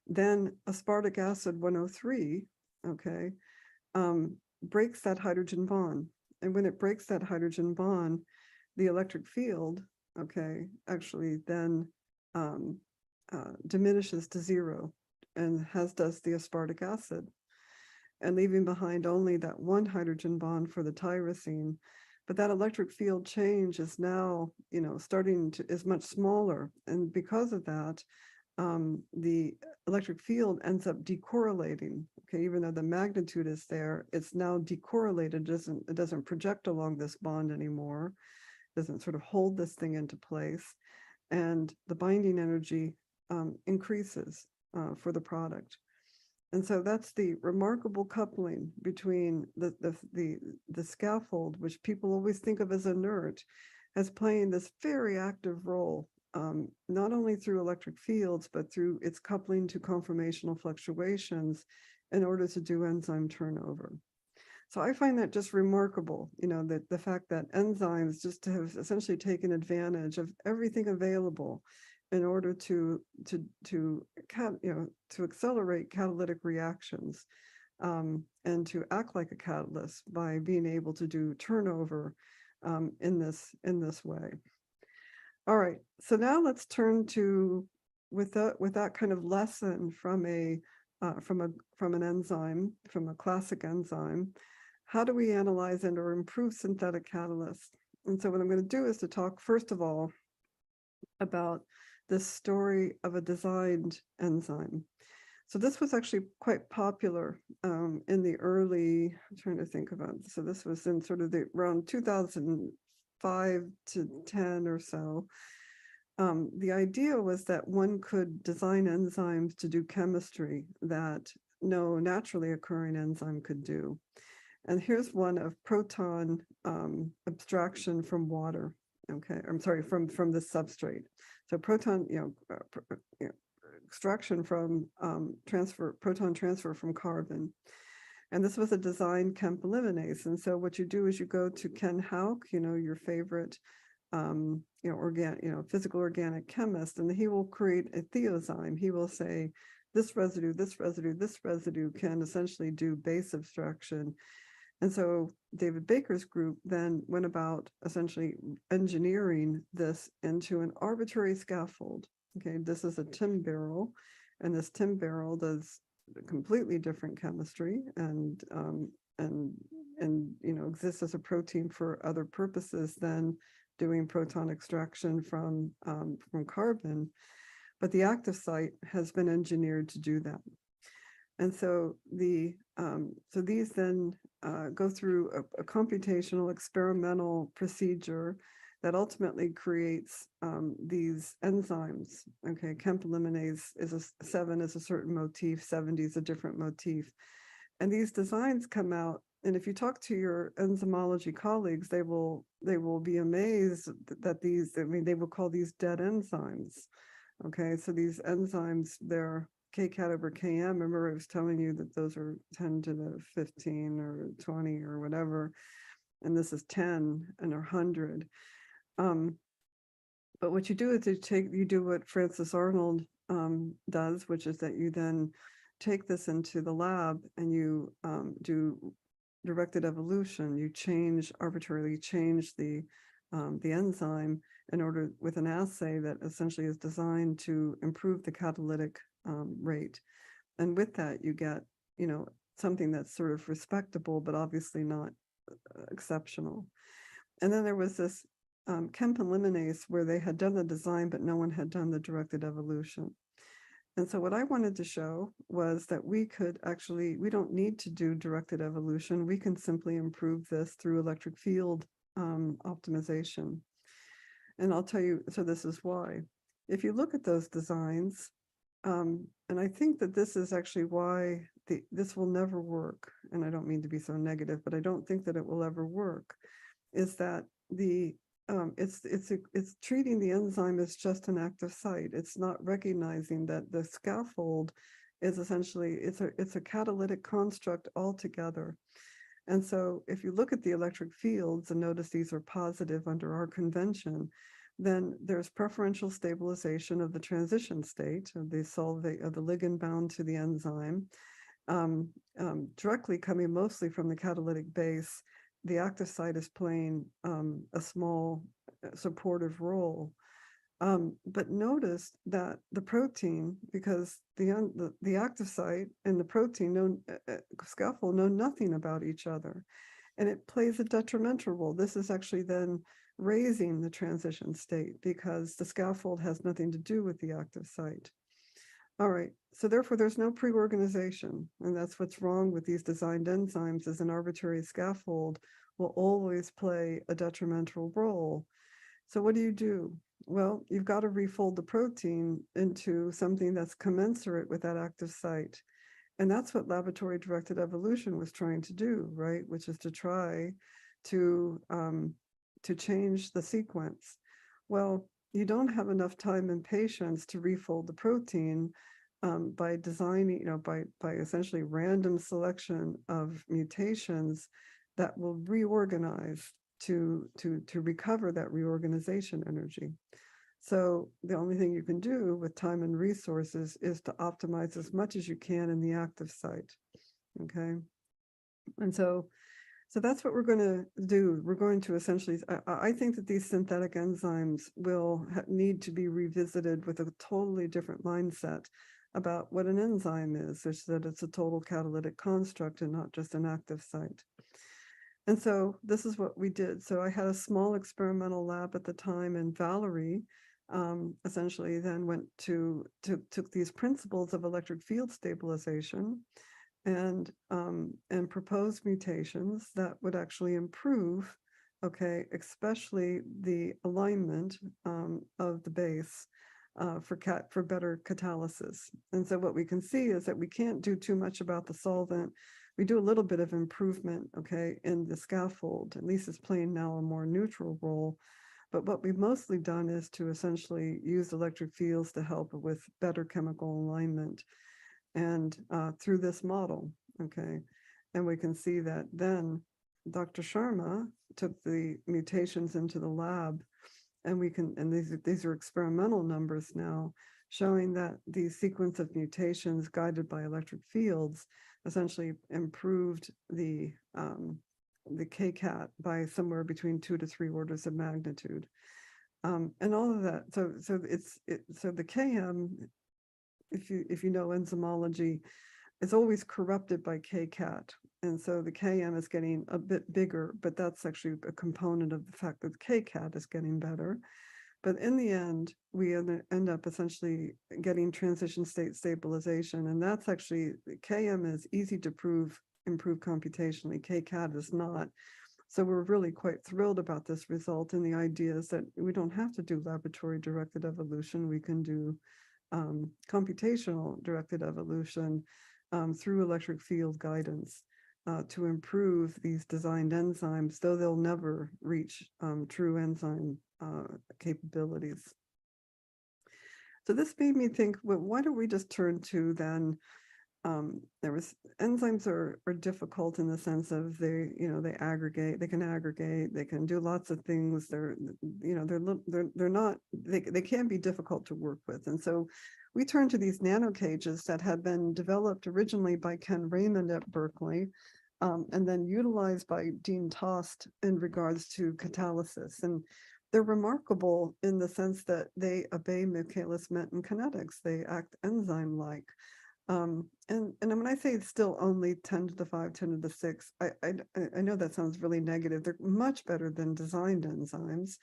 then aspartic acid 103, okay, breaks that hydrogen bond. And when it breaks that hydrogen bond, the electric field, okay, actually then diminishes to zero, and does the aspartic acid, and leaving behind only that one hydrogen bond for the tyrosine. But that electric field change is now, is much smaller. And because of that, the electric field ends up decorrelating. Okay, even though the magnitude is there, it's now decorrelated. It doesn't project along this bond anymore. It doesn't sort of hold this thing into place. and the binding energy increases for the product. And so that's the remarkable coupling between the scaffold, which people always think of as inert, as playing this very active role, not only through electric fields, but through its coupling to conformational fluctuations in order to do enzyme turnover. So I find that just remarkable, that the fact that enzymes just have essentially taken advantage of everything available in order to accelerate catalytic reactions and to act like a catalyst by being able to do turnover in this way. All right, so now let's turn to with that kind of lesson from an enzyme, from a classic enzyme. How do we analyze and or improve synthetic catalysts? And so what I'm going to do is to talk first of all about this story of a designed enzyme. So this was actually quite popular in the early, I'm trying to think about, so this was in sort of around 2005 to 10 or so. The idea was that one could design enzymes to do chemistry that no naturally occurring enzyme could do. And here's one of proton abstraction from water. Okay, I'm sorry, from the substrate. So proton, extraction from proton transfer from carbon. And this was a designed Kemp eliminase. And so what you do is you go to Ken Houck, your favorite, physical organic chemist, and he will create a thiozyme. He will say, this residue, this residue, this residue can essentially do base abstraction. And so David Baker's group then went about essentially engineering this into an arbitrary scaffold. Okay, this is a tin barrel, and this tin barrel does a completely different chemistry and exists as a protein for other purposes than doing proton extraction from carbon. But the active site has been engineered to do that. And so these then go through a computational experimental procedure that ultimately creates these enzymes. Okay, Kemp eliminase is 7 is a certain motif, 70 is a different motif. And these designs come out, and if you talk to your enzymology colleagues, they will be amazed that they will call these dead enzymes. Okay, so these enzymes, they're Kcat over Km. Remember I was telling you that those are 10 to the 15 or 20 or whatever, and this is 10 and 100. But what you do is you do what Francis Arnold does, which is that you then take this into the lab and you do directed evolution. You arbitrarily change the enzyme in order with an assay that essentially is designed to improve the catalytic rate. And with that, you get, something that's sort of respectable, but obviously not exceptional. And then there was this Kemp eliminase where they had done the design, but no one had done the directed evolution. And so what I wanted to show was that we don't need to do directed evolution. We can simply improve this through electric field optimization. And I'll tell you, so this is why. If you look at those designs, and I think that this is actually why this will never work. And I don't mean to be so negative, but I don't think that it will ever work, is that it's treating the enzyme as just an active site. It's not recognizing that the scaffold is essentially, it's a catalytic construct altogether. And so if you look at the electric fields and notice these are positive under our convention, then there's preferential stabilization of the transition state of the ligand bound to the enzyme, directly coming mostly from the catalytic base. The active site is playing a small supportive role. But notice that the protein, because the active site and the protein scaffold know nothing about each other, and it plays a detrimental role. This is actually then raising the transition state because the scaffold has nothing to do with the active site. All right, so therefore there's no pre-organization, and that's what's wrong with these designed enzymes, is an arbitrary scaffold will always play a detrimental role. So what do? Well, you've got to refold the protein into something that's commensurate with that active site. And that's what laboratory-directed evolution was trying to do, right? Which is to try to change the sequence. Well, you don't have enough time and patience to refold the protein by designing, by essentially random selection of mutations that will reorganize to recover that reorganization energy. So the only thing you can do with time and resources is to optimize as much as you can in the active site. Okay. And so that's what we're going to do. We're going to essentially, I think that these synthetic enzymes will need to be revisited with a totally different mindset about what an enzyme is, such that it's a total catalytic construct and not just an active site. And so this is what we did. So I had a small experimental lab at the time, and Valerie essentially then went took these principles of electric field stabilization and proposed mutations that would actually improve, okay, especially the alignment of the base for better catalysis. And so what we can see is that we can't do too much about the solvent. We do a little bit of improvement, okay, in the scaffold. At least it's playing now a more neutral role. But what we've mostly done is to essentially use electric fields to help with better chemical alignment and through this model, okay? And we can see that then Dr. Sharma took the mutations into the lab, and these are experimental numbers now, showing that the sequence of mutations guided by electric fields essentially improved the KCAT by somewhere between 2 to 3 orders of magnitude, and all of that. So the KM, if you know enzymology, is always corrupted by KCAT, and so the KM is getting a bit bigger, but that's actually a component of the fact that KCAT is getting better. But in the end, we end up essentially getting transition state stabilization, and that's actually, KM is easy to improve computationally, KCAT is not. So we're really quite thrilled about this result, and the idea is that we don't have to do laboratory directed evolution. We can do computational directed evolution through electric field guidance to improve these designed enzymes, though they'll never reach true enzyme capabilities. So this made me think, well, why don't we just turn to then, enzymes are difficult in the sense of they can aggregate, they can do lots of things. They can be difficult to work with. And so we turn to these nanocages that had been developed originally by Ken Raymond at Berkeley, and then utilized by Dean Tost in regards to catalysis. And they're remarkable in the sense that they obey Michaelis-Menten kinetics. They act enzyme-like. And when I say it's still only 10 to the 5, 10 to the 6, I know that sounds really negative. They're much better than designed enzymes.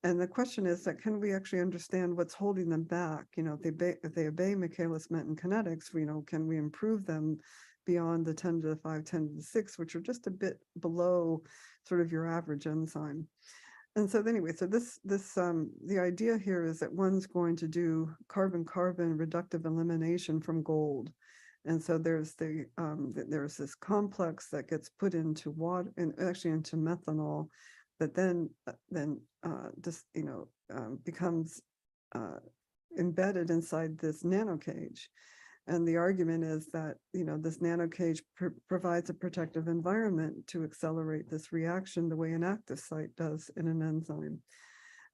And the question is that, can we actually understand what's holding them back? If they obey Michaelis-Menten kinetics, can we improve them beyond the 10 to the 5, 10 to the 6, which are just a bit below sort of your average enzyme. And so anyway, so the idea here is that one's going to do carbon-carbon reductive elimination from gold. And so there's this complex that gets put into water, and actually into methanol, that then becomes embedded inside this nanocage. And the argument is that, this nanocage provides a protective environment to accelerate this reaction the way an active site does in an enzyme.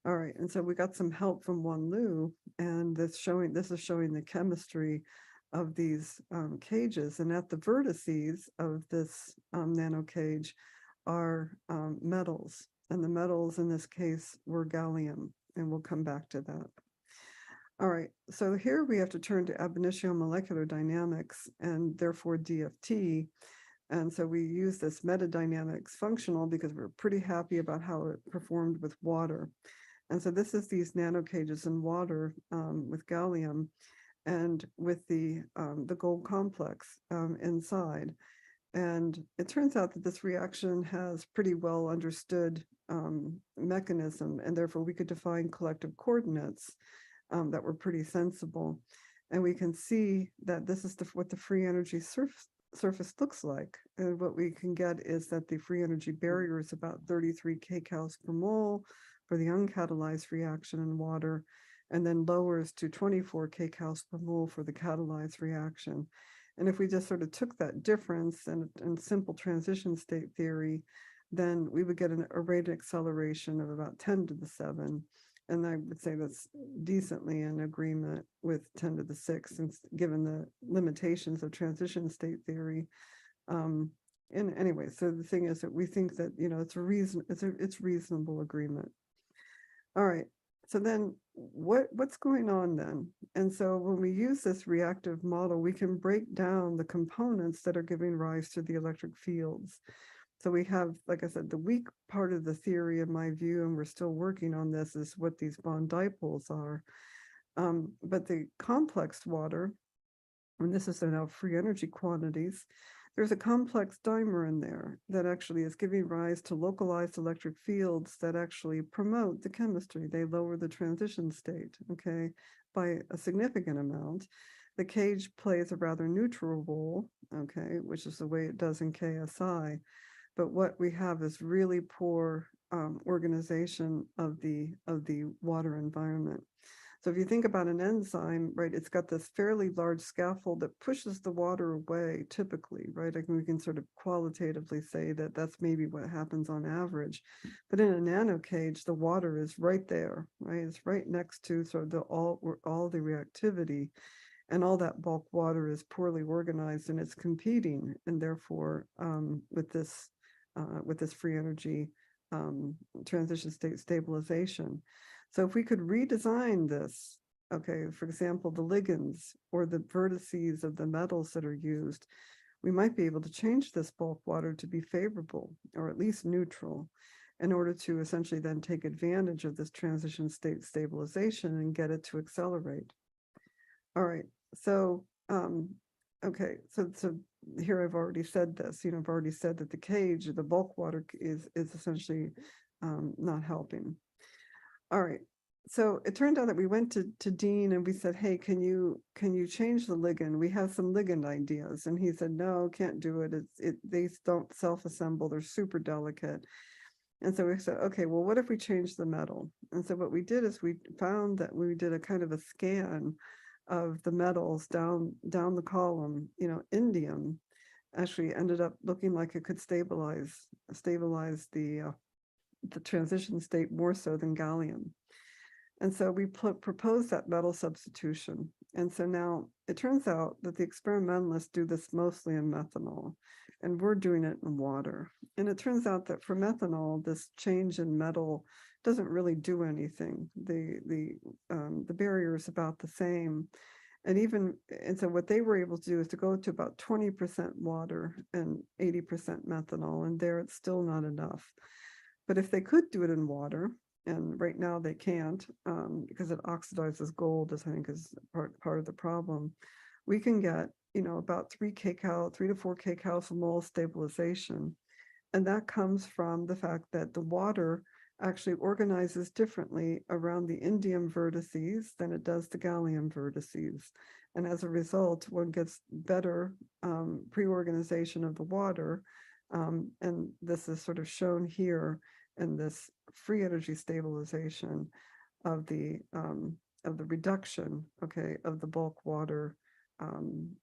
All right, and so we got some help from Wan Lu, and this is showing the chemistry of these cages. And at the vertices of this nanocage are metals, and the metals in this case were gallium, and we'll come back to that. All right, so here we have to turn to ab initio molecular dynamics and therefore DFT. And so we use this metadynamics functional because we're pretty happy about how it performed with water. And so this is these nanocages in water with gallium and with the gold complex inside. And it turns out that this reaction has pretty well understood mechanism, and therefore we could define collective coordinates that were pretty sensible. And we can see that this is what the free energy surface looks like. And what we can get is that the free energy barrier is about 33 kcals per mole for the uncatalyzed reaction in water, and then lowers to 24 kcals per mole for the catalyzed reaction. And if we just sort of took that difference and simple transition state theory, then we would get a rate of acceleration of about 10 to the 7. And I would say that's decently in agreement with 10 to the 6, since given the limitations of transition state theory. And anyway, so the thing is that we think that, you know, it's reasonable agreement. All right. So then what's going on then? And so when we use this reactive model, we can break down the components that are giving rise to the electric fields. So we have, like I said, the weak part of the theory, in my view, and we're still working on this, is what these bond dipoles are. But the complex water, and this is now free energy quantities, there's a complex dimer in there that actually is giving rise to localized electric fields that actually promote the chemistry. They lower the transition state, okay, by a significant amount. The cage plays a rather neutral role, okay, which is the way it does in KSI. But what we have is really poor organization of the water environment. So if you think about an enzyme, right, it's got this fairly large scaffold that pushes the water away typically, right? I think we can sort of qualitatively say that that's maybe what happens on average. But in a nanocage, the water is right there, right? It's right next to sort of all the reactivity, and all that bulk water is poorly organized, and it's competing, and therefore with this free energy transition state stabilization. So if we could redesign this, okay, for example, the ligands or the vertices of the metals that are used, we might be able to change this bulk water to be favorable, or at least neutral, in order to essentially then take advantage of this transition state stabilization and get it to accelerate. All right, so okay, so here I've already said this, you know, I've already said that the cage, the bulk water is essentially not helping. All right, so it turned out that we went to Dean and we said, hey, can you change the ligand? We have some ligand ideas. And he said, no, can't do it. They don't self-assemble, they're super delicate. And so we said, okay, well, what if we change the metal? And so what we did is we found that we did a kind of a scan of the metals down the column. You know, indium actually ended up looking like it could stabilize the transition state more so than gallium. And so we proposed that metal substitution. And so now it turns out that the experimentalists do this mostly in methanol, and we're doing it in water. And it turns out that for methanol, this change in metal doesn't really do anything. The barrier is about the same. And so what they were able to do is to go to about 20% water and 80% methanol, and there it's still not enough. But if they could do it in water, and right now they can't because it oxidizes gold, as I think is part of the problem, we can get, you know, about 3 to 4 kcal per mole stabilization. And that comes from the fact that the water actually organizes differently around the indium vertices than it does the gallium vertices. And as a result, one gets better pre-organization of the water. And this is sort of shown here in this free energy stabilization of the reduction, okay, of the bulk water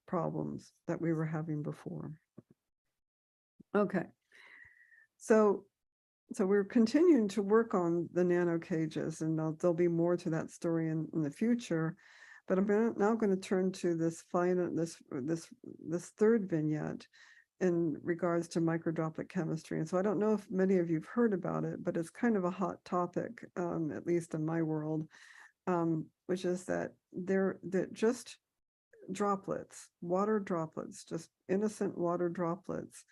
problems that we were having before. Okay, so we're continuing to work on the nanocages, and there'll be more to that story in the future. But I'm now going to turn to this third vignette in regards to microdroplet chemistry. And so I don't know if many of you've heard about it, but it's kind of a hot topic, at least in my world, which is that just droplets, water droplets, just innocent water droplets,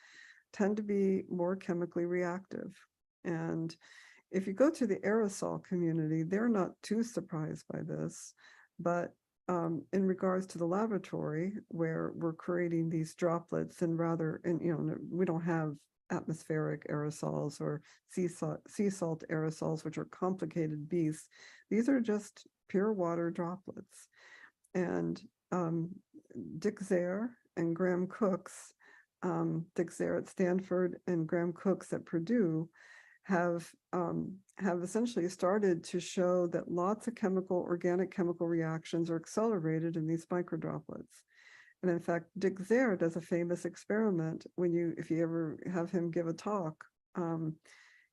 tend to be more chemically reactive. And if you go to the aerosol community, they're not too surprised by this, but in regards to the laboratory, where we're creating these droplets and we don't have atmospheric aerosols or sea salt aerosols, which are complicated beasts. These are just pure water droplets. And Dick Zare and Graham Cooks, Dick Zare at Stanford and Graham Cooks at Purdue, have essentially started to show that lots of organic chemical reactions are accelerated in these microdroplets. And in fact, Dick Zare does a famous experiment if you ever have him give a talk,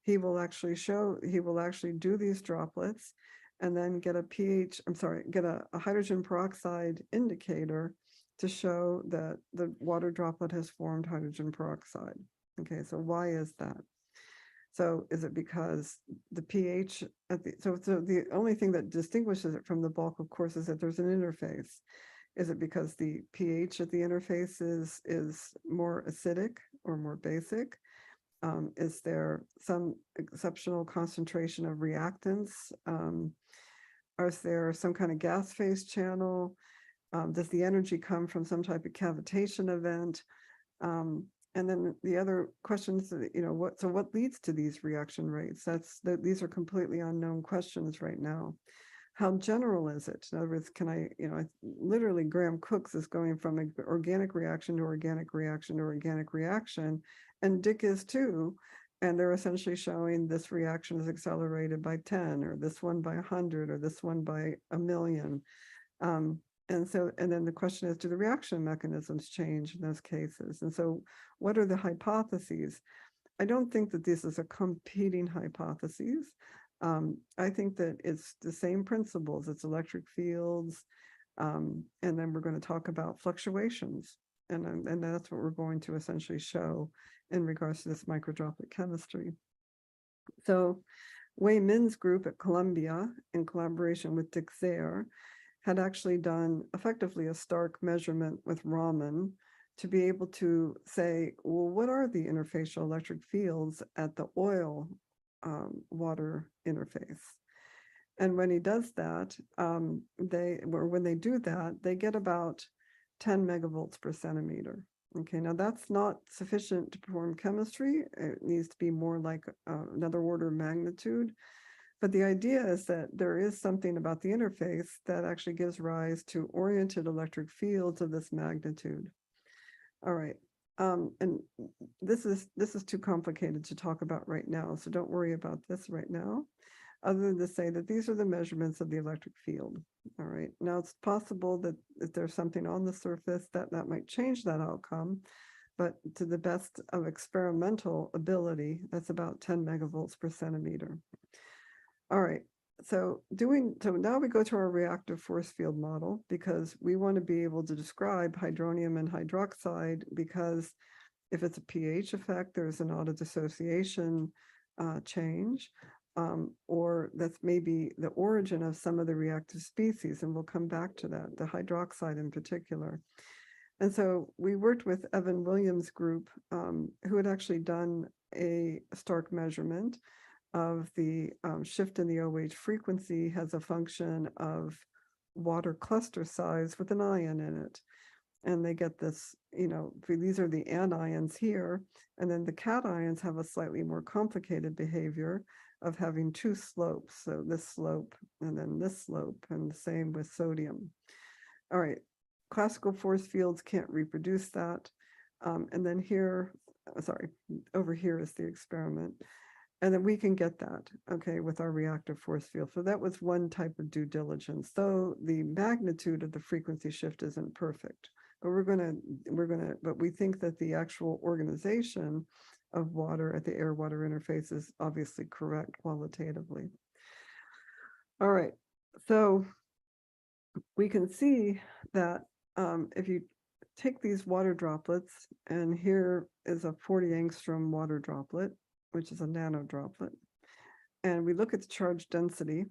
he will actually do these droplets and then get a hydrogen peroxide indicator to show that the water droplet has formed hydrogen peroxide. Okay, so why is that? So is it because the pH so the only thing that distinguishes it from the bulk, of course, is that there's an interface. Is it because the pH at the interface is more acidic or more basic? Is there some exceptional concentration of reactants? Is there some kind of gas phase channel? Does the energy come from some type of cavitation event? And then the other questions, what leads to these reaction rates? These are completely unknown questions right now. How general is it? In other words, literally Graham Cooks is going from an organic reaction to organic reaction to organic reaction, and Dick is too. And they're essentially showing this reaction is accelerated by 10, or this one by 100, or this one by 1,000,000. And then the question is, do the reaction mechanisms change in those cases? And so what are the hypotheses? I don't think that this is a competing hypotheses. I think that it's the same principles. It's electric fields. And then we're going to talk about fluctuations. And that's what we're going to essentially show in regards to this microdroplet chemistry. So Wei Min's group at Columbia, in collaboration with Dick Zare, had actually done effectively a stark measurement with Raman to be able to say, well, what are the interfacial electric fields at the oil water interface? And when he does that, when they do that, they get about 10 megavolts per centimeter. Okay, now that's not sufficient to perform chemistry. It needs to be more like another order of magnitude. But the idea is that there is something about the interface that actually gives rise to oriented electric fields of this magnitude. All right, and this is too complicated to talk about right now, so don't worry about this right now, other than to say that these are the measurements of the electric field. All right, now it's possible that if there's something on the surface that might change that outcome, but to the best of experimental ability, that's about 10 megavolts per centimeter. All right, so now we go to our reactive force field model, because we want to be able to describe hydronium and hydroxide, because if it's a pH effect, there's an autodissociation change, or that's maybe the origin of some of the reactive species, and we'll come back to that, the hydroxide in particular. And so we worked with Evan Williams' group, who had actually done a stark measurement of the shift in the OH frequency as a function of water cluster size with an ion in it. And they get this, these are the anions here, and then the cations have a slightly more complicated behavior of having two slopes. So this slope and then this slope, and the same with sodium. All right, classical force fields can't reproduce that. And then here, over here is the experiment. And then we can get that, okay, with our reactive force field. So that was one type of due diligence. So the magnitude of the frequency shift isn't perfect, but but we think that the actual organization of water at the air-water interface is obviously correct qualitatively. All right, so we can see that if you take these water droplets, and here is a 40 angstrom water droplet, which is a nanodroplet, and we look at the charge density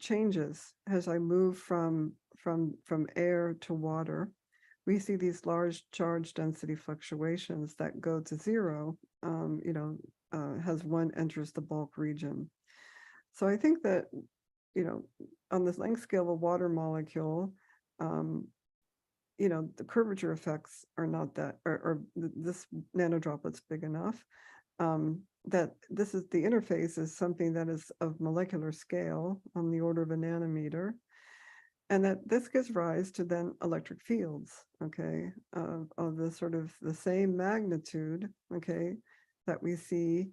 changes as I move from air to water. We see these large charge density fluctuations that go to zero, as one enters the bulk region. So I think that on this length scale of a water molecule, the curvature effects are not that, or this nanodroplet's big enough, that this is the interface is something that is of molecular scale on the order of a nanometer. And that this gives rise to then electric fields, okay, of the sort of the same magnitude, okay, that we see.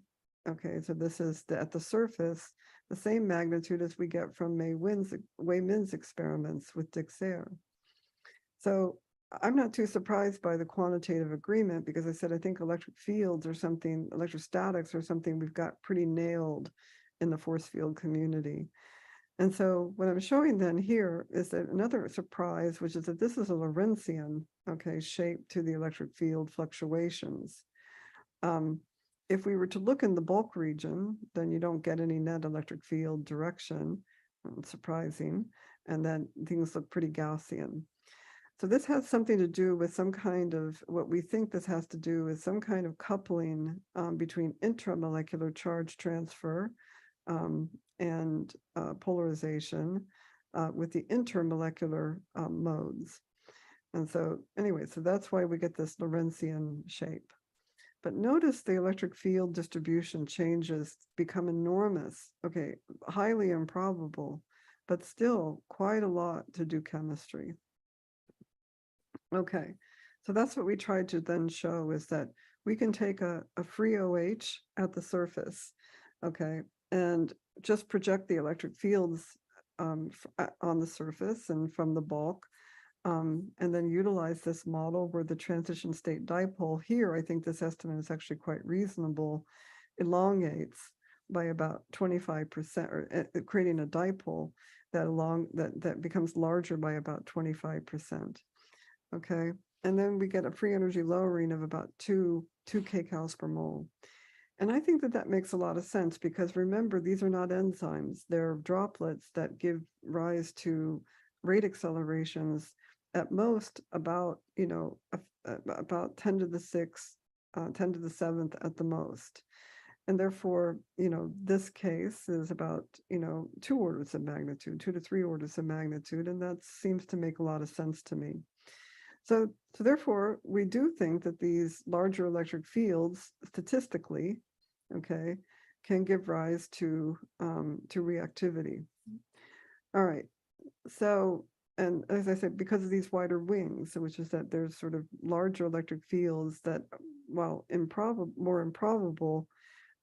Okay, so this is at the surface, the same magnitude as we get from Wei-Min's experiments with Dixair. So I'm not too surprised by the quantitative agreement, because I said I think electric fields or something, electrostatics or something we've got pretty nailed in the force field community. And so what I'm showing then here is that another surprise, which is that this is a Lorentzian, okay, shape to the electric field fluctuations. If we were to look in the bulk region, then you don't get any net electric field direction, surprising, and then things look pretty Gaussian. So this has something to do with some kind of, what we think this has to do is some kind of coupling between intramolecular charge transfer and polarization with the intermolecular modes. And so anyway, so that's why we get this Lorentzian shape. But notice the electric field distribution changes become enormous, okay, highly improbable, but still quite a lot to do chemistry. Okay, so that's what we tried to then show, is that we can take a free OH at the surface, okay, and just project the electric fields on the surface and from the bulk, and then utilize this model where the transition state dipole here, I think this estimate is actually quite reasonable, elongates by about 25%, or creating a dipole that becomes larger by about 25%. Okay, and then we get a free energy lowering of about 2 kcals per mole. And I think that makes a lot of sense, because remember, these are not enzymes. They're droplets that give rise to rate accelerations at most about, about 10 to the 6th, 10 to the 7th at the most. And therefore, this case is about, 2 orders of magnitude, 2 to 3 orders of magnitude. And that seems to make a lot of sense to me. So therefore, we do think that these larger electric fields, statistically, okay, can give rise to reactivity. All right. So, and as I said, because of these wider wings, which is that there's sort of larger electric fields that, while more improbable,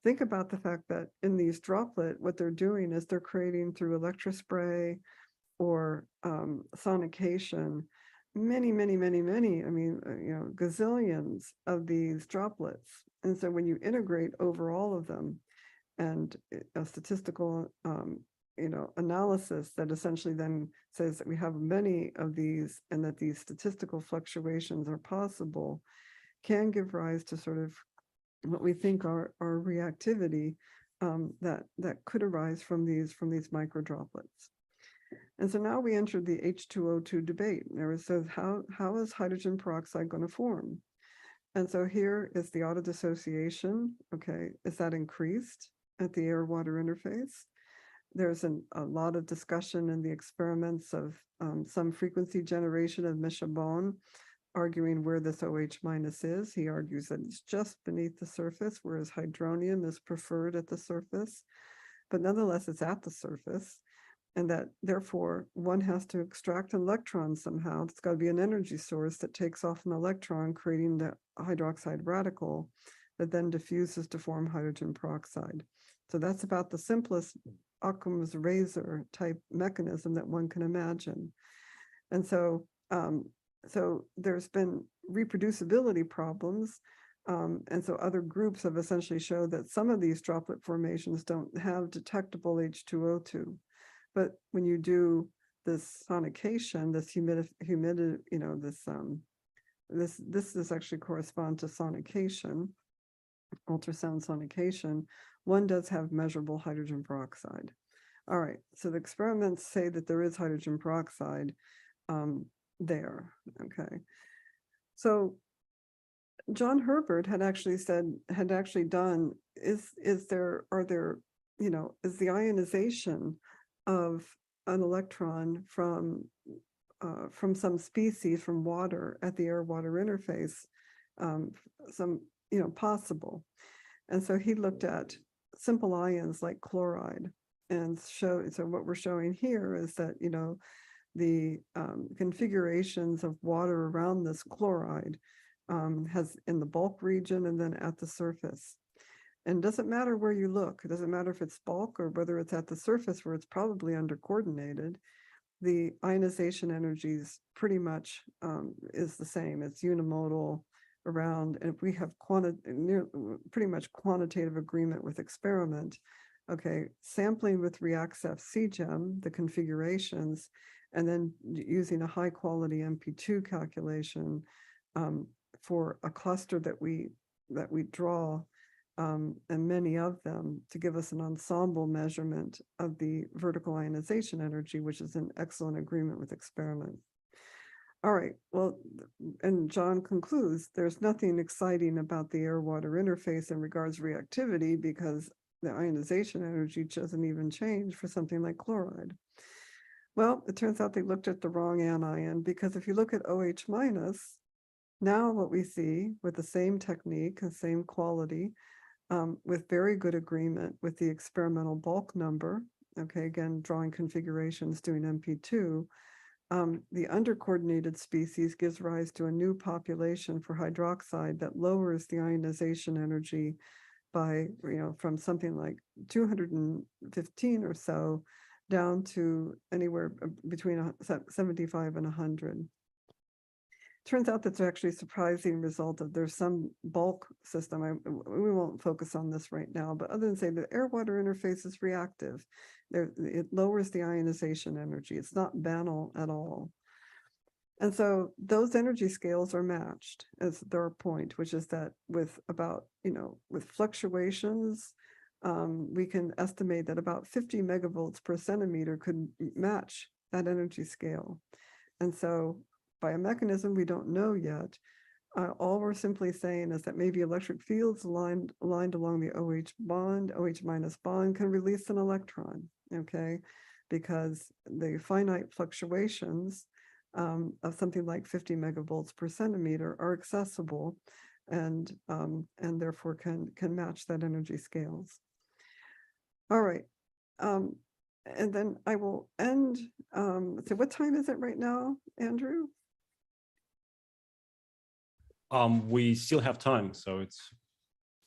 think about the fact that in these droplet, what they're doing is they're creating through electrospray or sonication many, I mean, gazillions of these droplets. And so when you integrate over all of them, and a statistical, analysis that essentially then says that we have many of these, and that these statistical fluctuations are possible, can give rise to sort of what we think are reactivity that could arise from these microdroplets. And so now we enter the H2O2 debate. There it says, how is hydrogen peroxide going to form? And so here is the auto dissociation. Okay, is that increased at the air-water interface? There's a lot of discussion in the experiments of some frequency generation of Mishabon, arguing where this OH minus is. He argues that it's just beneath the surface, whereas hydronium is preferred at the surface. But nonetheless, it's at the surface. And that therefore one has to extract an electron somehow. It's got to be an energy source that takes off an electron, creating the hydroxide radical that then diffuses to form hydrogen peroxide. So that's about the simplest Occam's razor type mechanism that one can imagine. And so, so there's been reproducibility problems. And so other groups have essentially showed that some of these droplet formations don't have detectable H2O2. But when you do this sonication, this humidity, this is actually correspond to sonication, ultrasound sonication, one does have measurable hydrogen peroxide. All right, so the experiments say that there is hydrogen peroxide there, okay. So John Herbert had actually done, is the ionization of an electron from some species, from water at the air-water interface, possible. And so he looked at simple ions like chloride, and so what we're showing here is that, the configurations of water around this chloride has in the bulk region and then at the surface. And it doesn't matter where you look. It doesn't matter if it's bulk or whether it's at the surface where it's probably undercoordinated. The ionization energies pretty much is the same. It's unimodal around, and if we have pretty much quantitative agreement with experiment, okay, sampling with ReactCef CGEM, the configurations, and then using a high quality MP2 calculation for a cluster that we draw, and many of them, to give us an ensemble measurement of the vertical ionization energy, which is in excellent agreement with experiment. All right, well, and John concludes, there's nothing exciting about the air-water interface in regards to reactivity because the ionization energy doesn't even change for something like chloride. Well, it turns out they looked at the wrong anion, because if you look at OH minus, now what we see with the same technique, the same quality, with very good agreement with the experimental bulk number, okay, again, drawing configurations, doing MP2, the undercoordinated species gives rise to a new population for hydroxide that lowers the ionization energy by, from something like 215 or so down to anywhere between 75 and 100. Turns out that's actually a surprising result of there's some bulk system. We won't focus on this right now, but other than say the air-water interface is reactive. It lowers the ionization energy. It's not banal at all. And so those energy scales are matched as their point, which is that with about, with fluctuations, we can estimate that about 50 megavolts per centimeter could match that energy scale. And so by a mechanism we don't know yet, all we're simply saying is that maybe electric fields aligned along the OH minus bond can release an electron, okay? Because the finite fluctuations of something like 50 megavolts per centimeter are accessible and therefore can match that energy scales. All right. And then I will end. So what time is it right now, Andrew? We still have time, so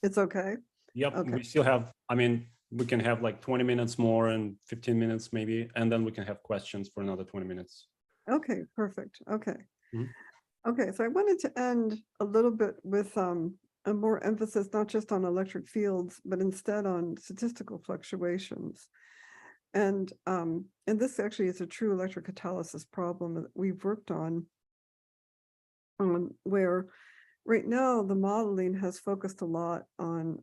it's okay. Yep, okay. We still have, we can have like 20 minutes more and 15 minutes maybe, and then we can have questions for another 20 minutes. Okay, perfect. Okay. Mm-hmm. Okay, so I wanted to end a little bit with a more emphasis, not just on electric fields, but instead on statistical fluctuations. And this actually is a true electrocatalysis problem that we've worked on where right now the modeling has focused a lot on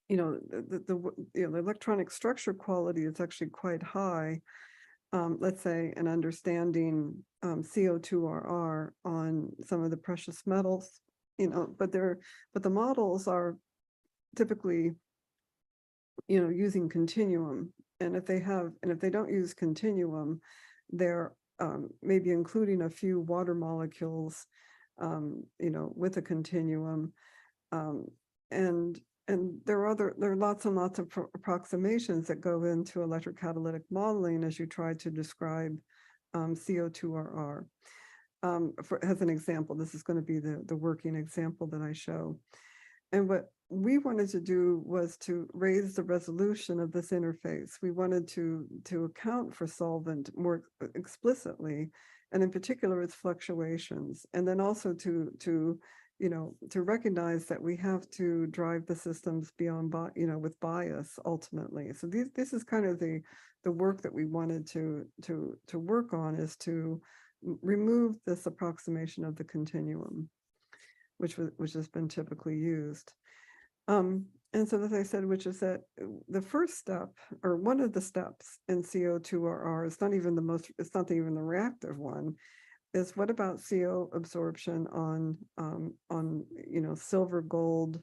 the electronic structure quality is actually quite high. Let's say an understanding CO2RR on some of the precious metals, but the models are typically using continuum, and if they don't use continuum, they're maybe including a few water molecules with a continuum, and there are lots and lots of approximations that go into electrocatalytic modeling as you try to describe CO2RR. As an example, this is going to be the working example that I show. And what we wanted to do was to raise the resolution of this interface. We wanted to account for solvent more explicitly, and in particular its fluctuations, and then also to recognize that we have to drive the systems beyond, with bias ultimately. So this is kind of the work that we wanted to work on, is to remove this approximation of the continuum, which has been typically used. And so as I said, which is that the first step, or one of the steps in CO2RR, it's not even the reactive one, is what about CO absorption on silver, gold,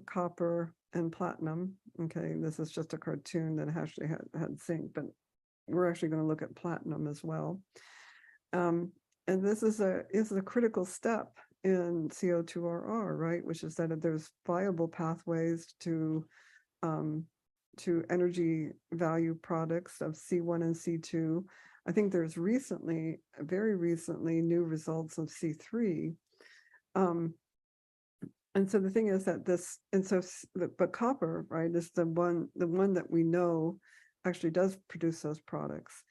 copper and platinum. Okay, this is just a cartoon that actually had zinc, but we're actually going to look at platinum as well. And this is a critical step in CO2RR, right? Which is that there's viable pathways to energy value products of C1 and C2. I think there's very recently, new results of C3. And so the thing is that but copper, right, is the one that we know actually does produce those products.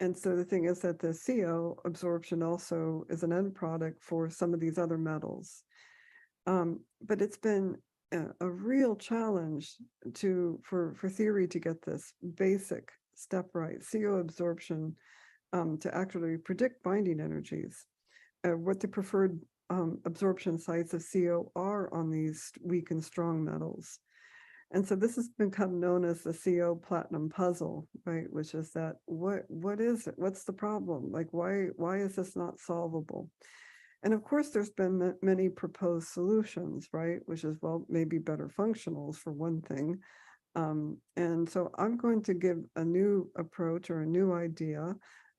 And so the thing is that the CO absorption also is an end product for some of these other metals. But it's been a real challenge for theory to get this basic step right, CO absorption, to actually predict binding energies, what the preferred absorption sites of CO are on these weak and strong metals. And so this has become known as the CO platinum puzzle, right? Which is that what is it? What's the problem? Like, why is this not solvable? And of course, there's been many proposed solutions, right? Which is, well, maybe better functionals for one thing. And so I'm going to give a new approach or a new idea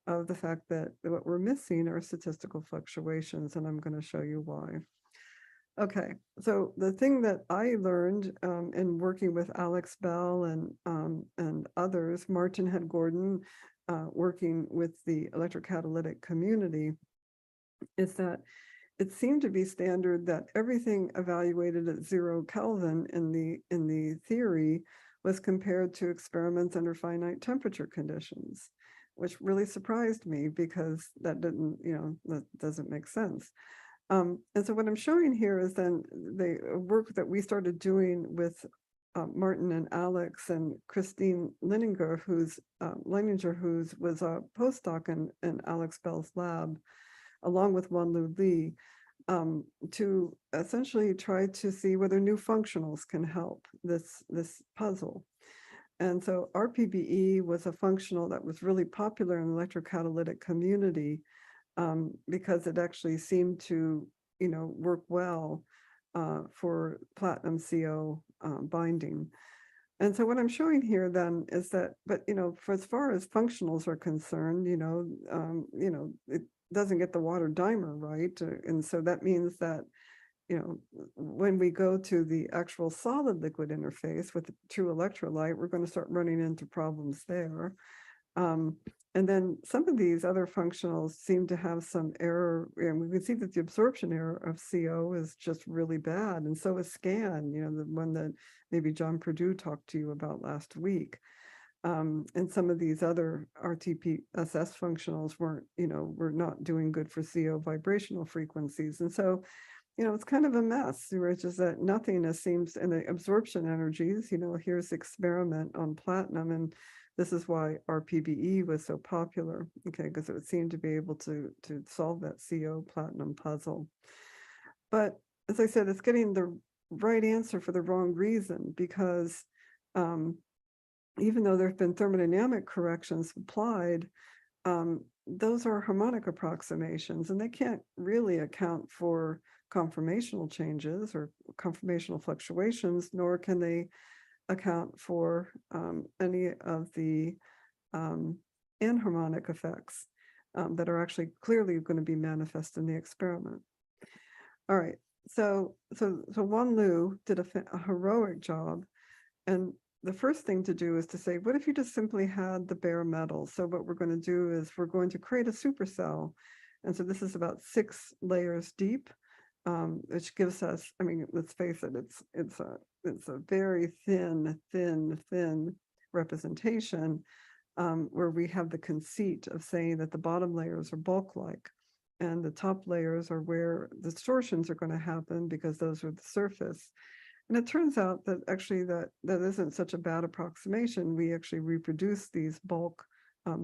of the fact that what we're missing are statistical fluctuations, and I'm going to show you why. Okay, so the thing that I learned in working with Alex Bell and others, Martin Head Gordon, working with the electrocatalytic community, is that it seemed to be standard that everything evaluated at 0 Kelvin in the theory was compared to experiments under finite temperature conditions, which really surprised me because that doesn't make sense. And so what I'm showing here is then the work that we started doing with Martin and Alex and Christine Leininger, who's was a postdoc in Alex Bell's lab, along with Wanlu Lee, to essentially try to see whether new functionals can help this puzzle. And so RPBE was a functional that was really popular in the electrocatalytic community, because it actually seemed to, work well for platinum CO binding. And so what I'm showing here then is that, but for as far as functionals are concerned, it doesn't get the water dimer right, and so that means that when we go to the actual solid liquid interface with the true electrolyte, we're going to start running into problems there. And then some of these other functionals seem to have some error, and we can see that the absorption error of CO is just really bad, and so is SCAN, the one that maybe John Perdue talked to you about last week. And some of these other RTPSS functionals were not doing good for CO vibrational frequencies. And so, it's kind of a mess, which is that nothing seems in the absorption energies, here's experiment on platinum, and this is why RPBE was so popular, okay, because it would seem to be able to solve that CO platinum puzzle. But as I said, it's getting the right answer for the wrong reason, because even though there have been thermodynamic corrections applied, those are harmonic approximations, and they can't really account for conformational changes or conformational fluctuations, nor can they account for any of the anharmonic effects that are actually clearly going to be manifest in the experiment. All right, so Wanlu did a heroic job, and the first thing to do is to say, what if you just simply had the bare metal? So what we're going to do is we're going to create a supercell, and so this is about 6 layers deep, which gives us, I mean, let's face it, it's a very thin representation, where we have the conceit of saying that the bottom layers are bulk-like, and the top layers are where the distortions are going to happen because those are the surface. And it turns out that actually that isn't such a bad approximation. We actually reproduce these bulk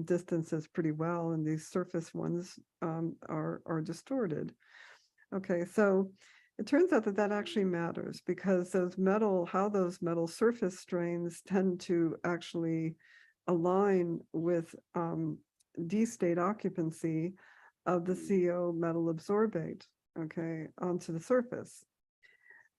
distances pretty well, and these surface ones are distorted. Okay, so it turns out that actually matters, because how those metal surface strains tend to actually align with D-state occupancy of the CO metal absorbate, okay, onto the surface.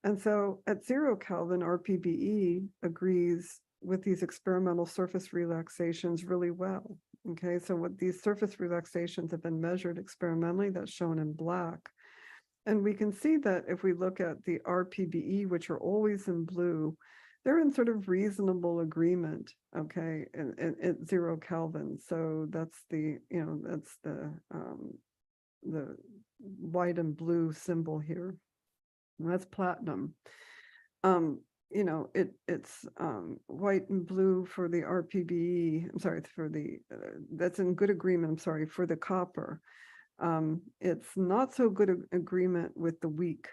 And so at 0 Kelvin, RPBE agrees with these experimental surface relaxations really well. Okay, so what these surface relaxations have been measured experimentally, that's shown in black. And we can see that if we look at the RPBE, which are always in blue, they're in sort of reasonable agreement, okay, at 0 Kelvin. So that's the, that's the white and blue symbol here. And that's platinum. It's white and blue for the RPBE. I'm sorry, for the, that's in good agreement, I'm sorry, for the copper. It's not so good agreement with the weak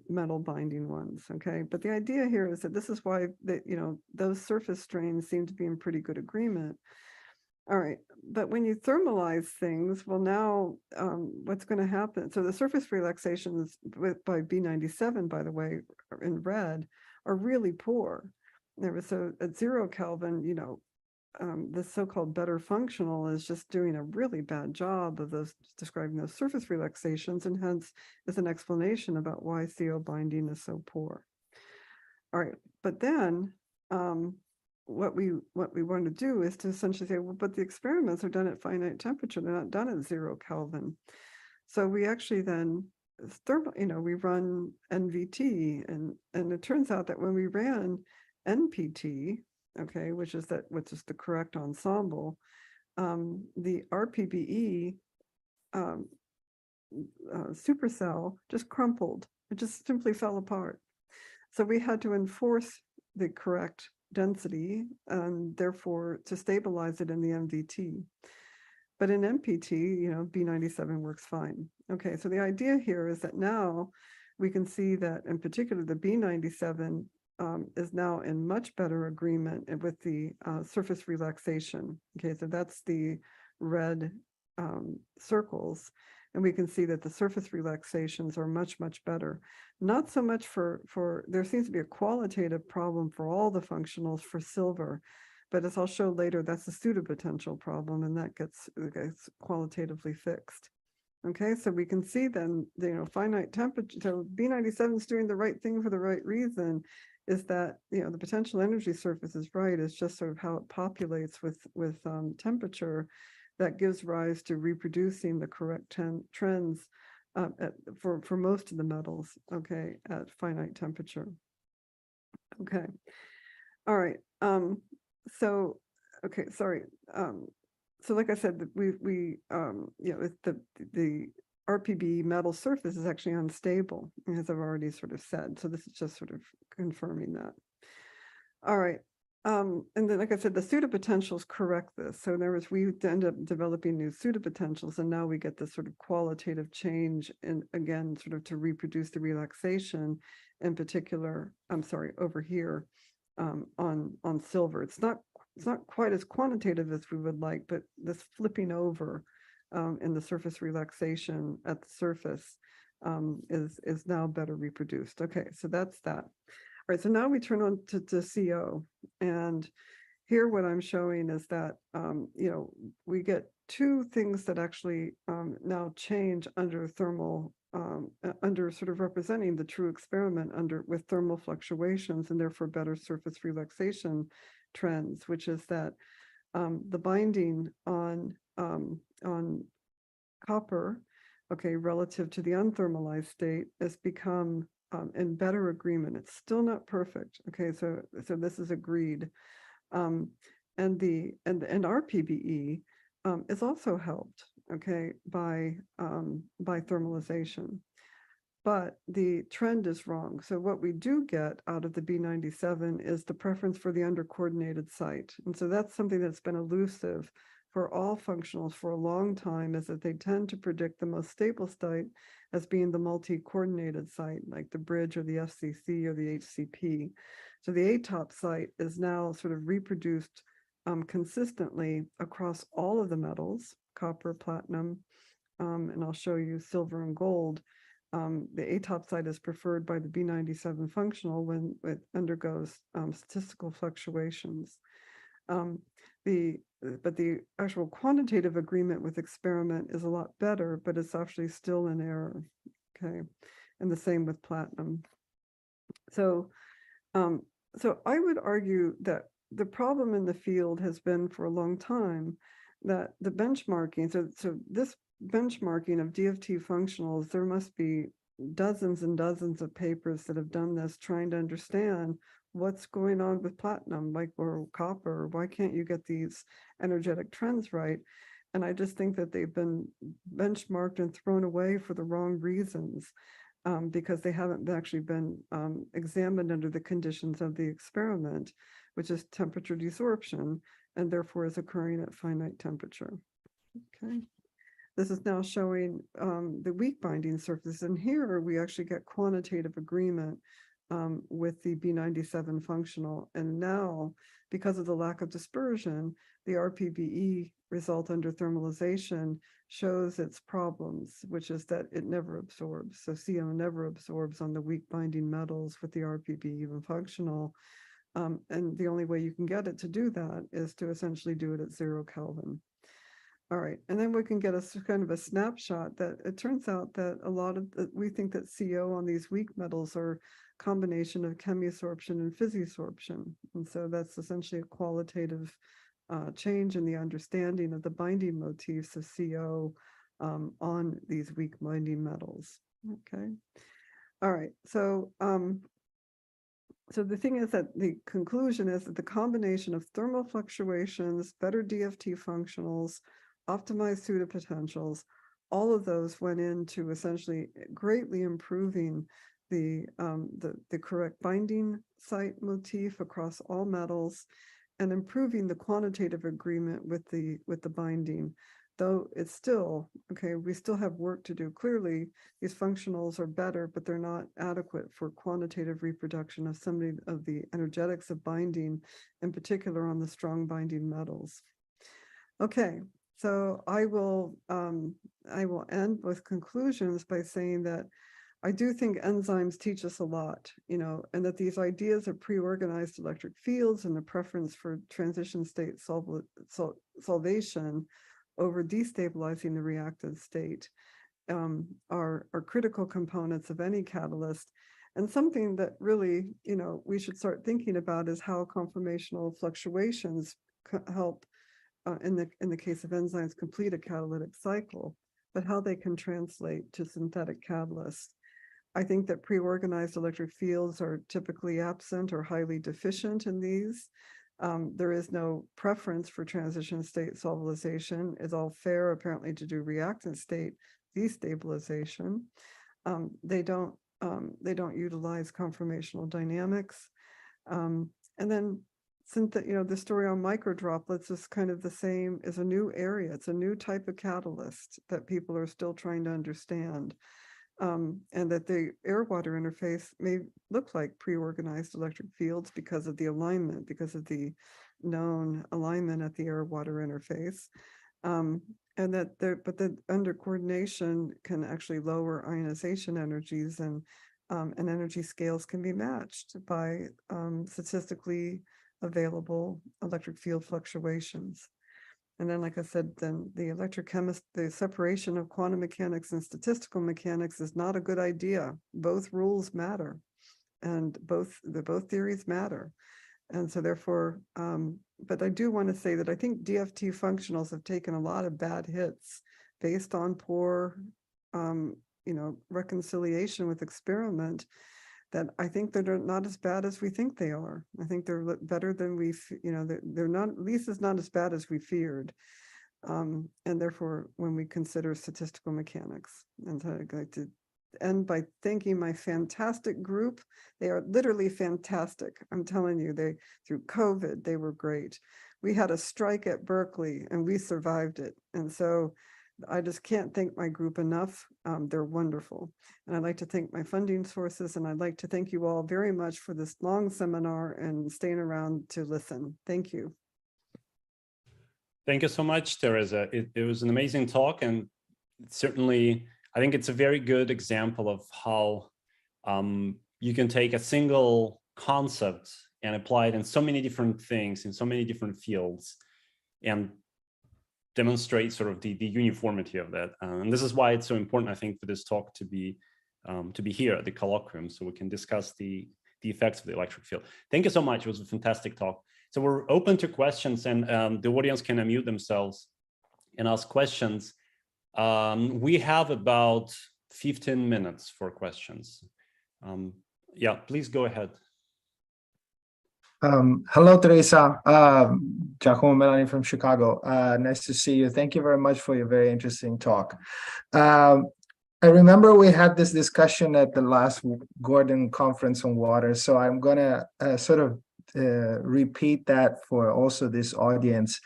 metal binding ones, okay? But the idea here is that this is why those surface strains seem to be in pretty good agreement. All right, but when you thermalize things, well now what's going to happen? So the surface relaxations by B97, by the way, in red, are really poor. So at 0 Kelvin, this so-called better functional is just doing a really bad job of describing those surface relaxations, and hence is an explanation about why CO binding is so poor. All right, but then what we want to do is to essentially say, well, but the experiments are done at finite temperature; they're not done at 0 Kelvin. So we actually then we run NVT, and it turns out that when we ran NPT, okay, which is the correct ensemble, the RPBE supercell just crumpled. It just simply fell apart. So we had to enforce the correct density, and therefore to stabilize it in the MVT. But in MPT, B97 works fine. Okay, so the idea here is that now we can see that in particular the B97 is now in much better agreement with the surface relaxation. Okay, so that's the red circles. And we can see that the surface relaxations are much, much better. Not so much there seems to be a qualitative problem for all the functionals for silver, but as I'll show later, that's a pseudopotential problem, and that gets qualitatively fixed. Okay, so we can see then, finite temperature, so B97 is doing the right thing for the right reason, is that, the potential energy surface is right, it's just sort of how it populates with temperature that gives rise to reproducing the correct trends for most of the metals, okay, at finite temperature. Okay, all right, so, okay, sorry. So like I said, the RPB metal surface is actually unstable, as I've already sort of said. So this is just sort of confirming that. All right. And then, like I said, the pseudopotentials correct this. So we end up developing new pseudopotentials, and now we get this sort of qualitative change, and again, sort of to reproduce the relaxation, in particular, I'm sorry, over here on silver. It's not quite as quantitative as we would like, but this flipping over in the surface relaxation at the surface is now better reproduced. Okay, so that's that. All right, so now we turn on to CO, and here what I'm showing is that we get two things that actually now change under thermal, under sort of representing the true experiment with thermal fluctuations, and therefore better surface relaxation trends, which is that the binding on copper, okay, relative to the unthermalized state, has become in better agreement. It's still not perfect. Okay, so this is agreed, and RPBE is also helped, okay, by thermalization. But the trend is wrong. So what we do get out of the B97 is the preference for the undercoordinated site. And so that's something that's been elusive for all functionals for a long time, is that they tend to predict the most stable site as being the multi-coordinated site, like the bridge or the FCC or the HCP. So the ATOP site is now sort of reproduced consistently across all of the metals, copper, platinum, and I'll show you silver and gold. The ATOP site is preferred by the B97 functional when it undergoes statistical fluctuations. But the actual quantitative agreement with experiment is a lot better, but it's actually still in error. Okay, and the same with platinum. So, so I would argue that the problem in the field has been for a long time that the benchmarking, so this benchmarking of DFT functionals, there must be dozens and dozens of papers that have done this, trying to understand what's going on with platinum, like, or copper. Why can't you get these energetic trends right? And I just think that they've been benchmarked and thrown away for the wrong reasons, because they haven't actually been examined under the conditions of the experiment, which is temperature desorption, and therefore is occurring at finite temperature. Okay. This is now showing the weak binding surfaces, and here we actually get quantitative agreement with the B97 functional. And now, because of the lack of dispersion, the RPBE result under thermalization shows its problems, which is that it never absorbs. So CO never absorbs on the weak binding metals with the RPBE even functional. And the only way you can get it to do that is to essentially do it at 0 Kelvin. All right, and then we can get a kind of a snapshot that it turns out that a lot of we think that CO on these weak metals are a combination of chemisorption and physisorption. And so that's essentially a qualitative change in the understanding of the binding motifs of CO on these weak binding metals. Okay. All right, so so the thing is that the conclusion is that the combination of thermal fluctuations, better DFT functionals, optimized pseudopotentials, all of those went into essentially greatly improving the correct binding site motif across all metals, and improving the quantitative agreement with the binding. Though it's still, okay, we still have work to do. Clearly, these functionals are better, but they're not adequate for quantitative reproduction of some of the energetics of binding, in particular on the strong binding metals. Okay, so I will end with conclusions by saying that I do think enzymes teach us a lot, you know, and that these ideas of pre-organized electric fields and the preference for transition state solvation over destabilizing the reactive state are critical components of any catalyst. And something that really, you know, we should start thinking about is how conformational fluctuations help, in the case of enzymes, complete a catalytic cycle, but how they can translate to synthetic catalysts. I think that pre-organized electric fields are typically absent or highly deficient in these. There is no preference for transition state solvabilization. It's all fair, apparently, to do reactant state destabilization. They don't utilize conformational dynamics. And then, since the story on microdroplets is kind of the same, is a new area. It's a new type of catalyst that people are still trying to understand. And that the air-water interface may look like pre-organized electric fields because of the alignment, because of the known alignment at the air-water interface. And that but that under coordination can actually lower ionization energies, and energy scales can be matched by statistically available electric field fluctuations. And then, like I said, then the separation of quantum mechanics and statistical mechanics is not a good idea. Both rules matter, and both theories matter. And so therefore, but I do want to say that I think DFT functionals have taken a lot of bad hits based on poor, reconciliation with experiment, that I think that they're not as bad as we think they are. I think they're better than they're not, at least it's not as bad as we feared. And therefore, when we consider statistical mechanics, and so I'd like to end by thanking my fantastic group. They are literally fantastic. I'm telling you, through COVID, they were great. We had a strike at Berkeley and we survived it. And so I just can't thank my group enough. They're wonderful. And I'd like to thank my funding sources, and I'd like to thank you all very much for this long seminar and staying around to listen. Thank you. Thank you so much, Teresa. It was an amazing talk, and certainly, I think it's a very good example of how you can take a single concept and apply it in so many different things, in so many different fields, and demonstrate sort of the uniformity of that. And this is why it's so important, I think, for this talk to be to be here at the colloquium so we can discuss the effects of the electric field. Thank you so much. It was a fantastic talk. So we're open to questions, and the audience can unmute themselves and ask questions. We have about 15 minutes for questions. Yeah, please go ahead. Hello, Teresa. Giacomo Melani from Chicago. Nice to see you. Thank you very much for your very interesting talk. I remember we had this discussion at the last Gordon conference on water, so I'm going to sort of repeat that for also this audience.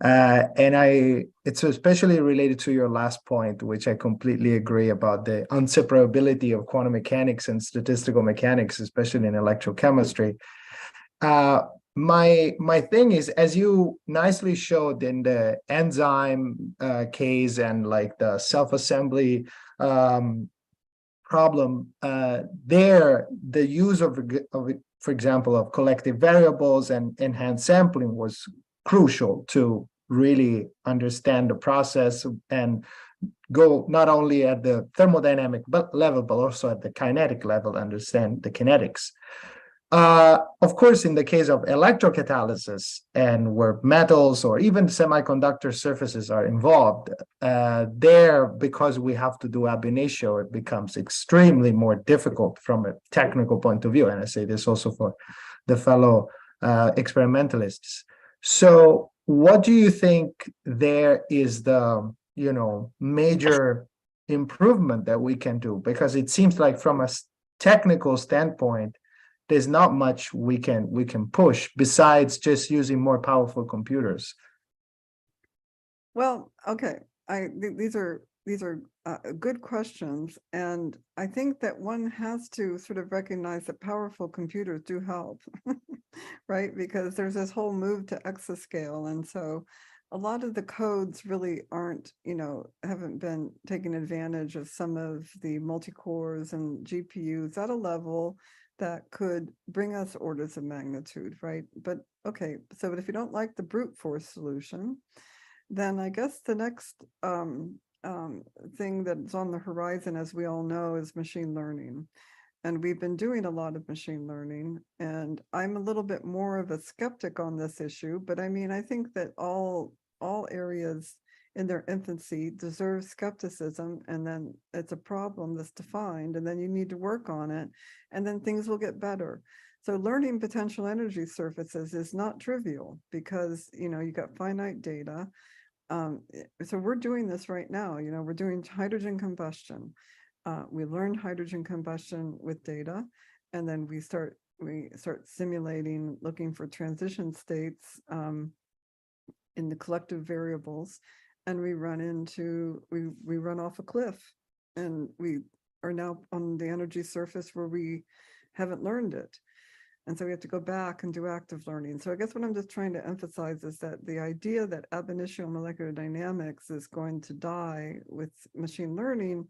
It's especially related to your last point, which I completely agree about the inseparability of quantum mechanics and statistical mechanics, especially in electrochemistry. My thing is, as you nicely showed in the enzyme case and like the self-assembly problem, there the use of, for example, of collective variables and enhanced sampling was crucial to really understand the process and go not only at the thermodynamic level, but also at the kinetic level, understand the kinetics. Of course, in the case of electrocatalysis and where metals or even semiconductor surfaces are involved, there, because we have to do ab initio, it becomes extremely more difficult from a technical point of view. And I say this also for the fellow experimentalists. So what do you think there is the, major improvement that we can do? Because it seems like from a technical standpoint, there's not much we can push besides just using more powerful computers. Well, okay. These are good questions, and I think that one has to sort of recognize that powerful computers do help, right? Because there's this whole move to exascale, and so a lot of the codes really aren't, haven't been taking advantage of some of the multi-cores and GPUs at a level that could bring us orders of magnitude, right? But okay, so but if you don't like the brute force solution, then I guess the next thing that's on the horizon, as we all know, is machine learning. And we've been doing a lot of machine learning, and I'm a little bit more of a skeptic on this issue, but I mean, I think that all areas in their infancy deserve skepticism, and then it's a problem that's defined, and then you need to work on it, and then things will get better. So learning potential energy surfaces is not trivial because, you got finite data. So we're doing this right now, we're doing hydrogen combustion. We learned hydrogen combustion with data, and then we start simulating, looking for transition states in the collective variables, and we run off a cliff, and we are now on the energy surface where we haven't learned it. And so we have to go back and do active learning. So I guess what I'm just trying to emphasize is that the idea that ab initio molecular dynamics is going to die with machine learning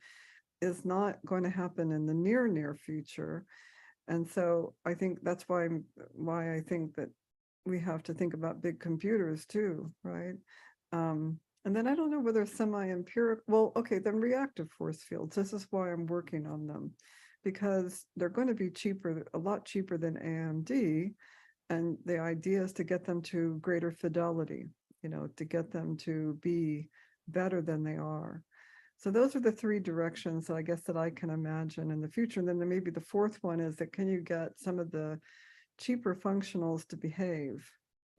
is not going to happen in the near future. And so I think that's why I think that we have to think about big computers too, right? And then I don't know whether semi-empirical, well, okay, then reactive force fields. This is why I'm working on them, because they're going to be cheaper, a lot cheaper than AMD. And the idea is to get them to greater fidelity, to get them to be better than they are. So those are the three directions, I guess, that I can imagine in the future. And then there may be the fourth one is that can you get some of the cheaper functionals to behave,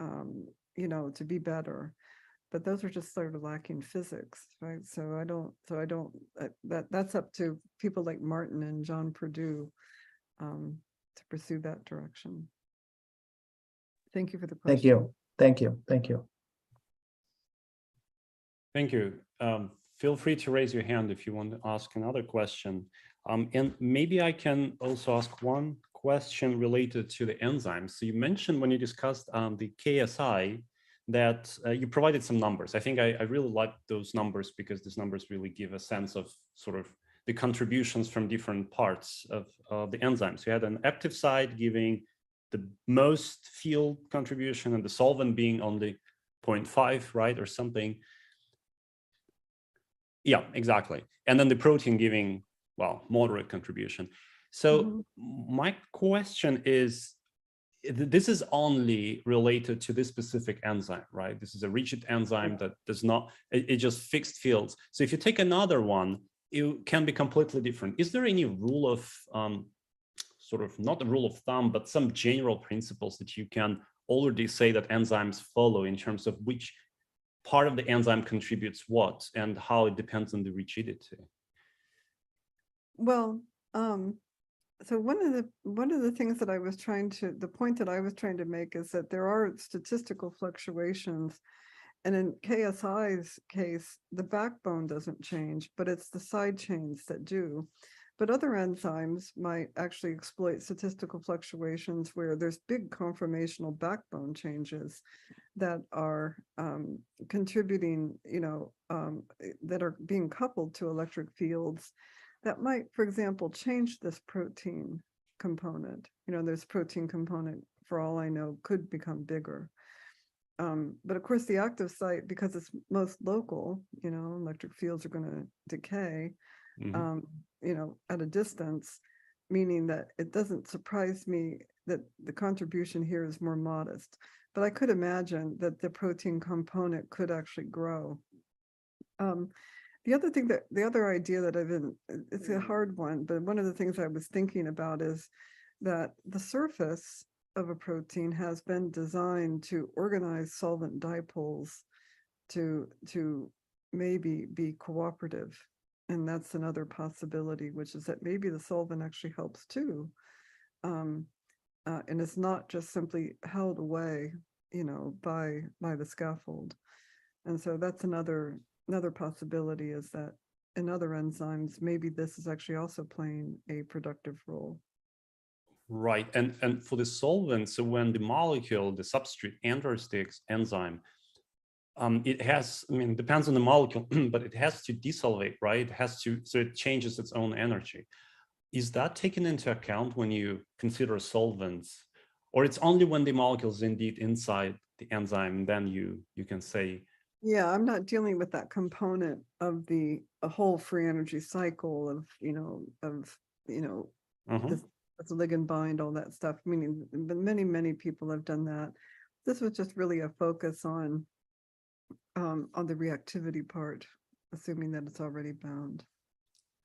to be better? But those are just sort of lacking physics, right? So that's up to people like Martin and John Purdue to pursue that direction. Thank you for the question. Thank you. Thank you. Thank you. Thank you. Feel free to raise your hand if you want to ask another question. And maybe I can also ask one question related to the enzymes. So you mentioned when you discussed the KSI that you provided some numbers. I think I really like those numbers because these numbers really give a sense of sort of the contributions from different parts of the enzymes. You had an active side giving the most field contribution and the solvent being only 0.5, right, or something. Yeah, exactly. And then the protein giving well, moderate contribution. So my question is, this is only related to this specific enzyme, right? This is a rigid enzyme that does not, it just fixed fields. So if you take another one, it can be completely different. Is there any rule of, sort of not a rule of thumb, but some general principles that you can already say that enzymes follow in terms of which part of the enzyme contributes what and how it depends on the rigidity? Well, so one of the things that I was trying to, the point that I was trying to make is that there are statistical fluctuations. And in KSI's case, the backbone doesn't change, but it's the side chains that do. But other enzymes might actually exploit statistical fluctuations where there's big conformational backbone changes that are contributing, that are being coupled to electric fields that might, for example, change this protein component. This protein component, for all I know, could become bigger. But of course, the active site, because it's most local, electric fields are going to decay, at a distance, meaning that it doesn't surprise me that the contribution here is more modest. But I could imagine that the protein component could actually grow. The other idea that I've been, it's a hard one, but one of the things I was thinking about is that the surface of a protein has been designed to organize solvent dipoles to maybe be cooperative. And that's another possibility, which is that maybe the solvent actually helps too. And it's not just simply held away, by the scaffold. And so that's another possibility, is that in other enzymes, maybe this is actually also playing a productive role. Right, and for the solvent, so when the molecule, the substrate enters the enzyme, it has, it depends on the molecule, but it has to desolvate, right? It has to, so it changes its own energy. Is that taken into account when you consider solvents, or it's only when the molecule is indeed inside the enzyme, then you can say? Yeah, I'm not dealing with that component of a whole free energy cycle of, this ligand bind, all that stuff. Meaning, many people have done that. This was just really a focus on the reactivity part, assuming that it's already bound.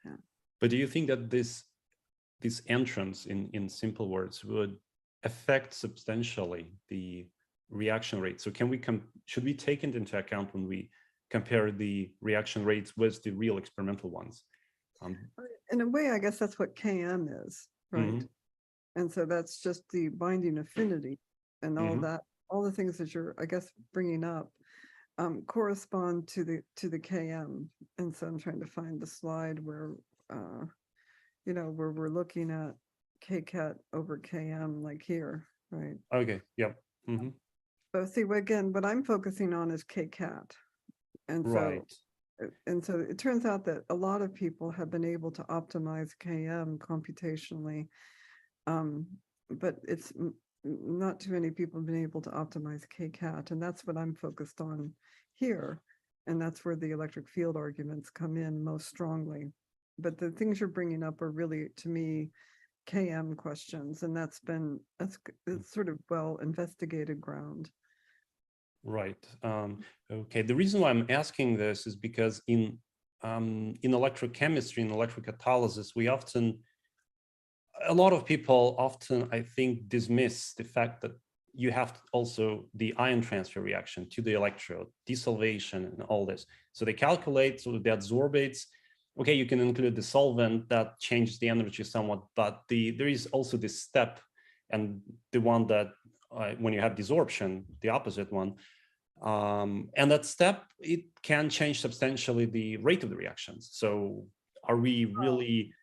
Yeah. But do you think that this entrance, in simple words, would affect substantially the reaction rate? So should we take it into account when we compare the reaction rates with the real experimental ones? In a way, I guess that's what Km is, right? And so that's just the binding affinity and all that, all the things that you're, I guess, bringing up correspond to the Km. And so I'm trying to find the slide where, where we're looking at Kcat over Km, like here, right? Okay, yep. So see, again, what I'm focusing on is Kcat. And so it turns out that a lot of people have been able to optimize Km computationally, but it's not too many people have been able to optimize Kcat, and that's what I'm focused on here. And that's where the electric field arguments come in most strongly. But the things you're bringing up are really, to me, Km questions, and that's sort of well investigated ground. Right. Okay. The reason why I'm asking this is because in electrochemistry, in electrocatalysis, a lot of people often, I think, dismiss the fact that you have also the ion transfer reaction to the electrode, desolvation and all this. So they calculate, so the adsorbates, okay, you can include the solvent that changes the energy somewhat, but there is also this step, and the one that when you have desorption, the opposite one, and that step, it can change substantially the rate of the reactions. So are we really?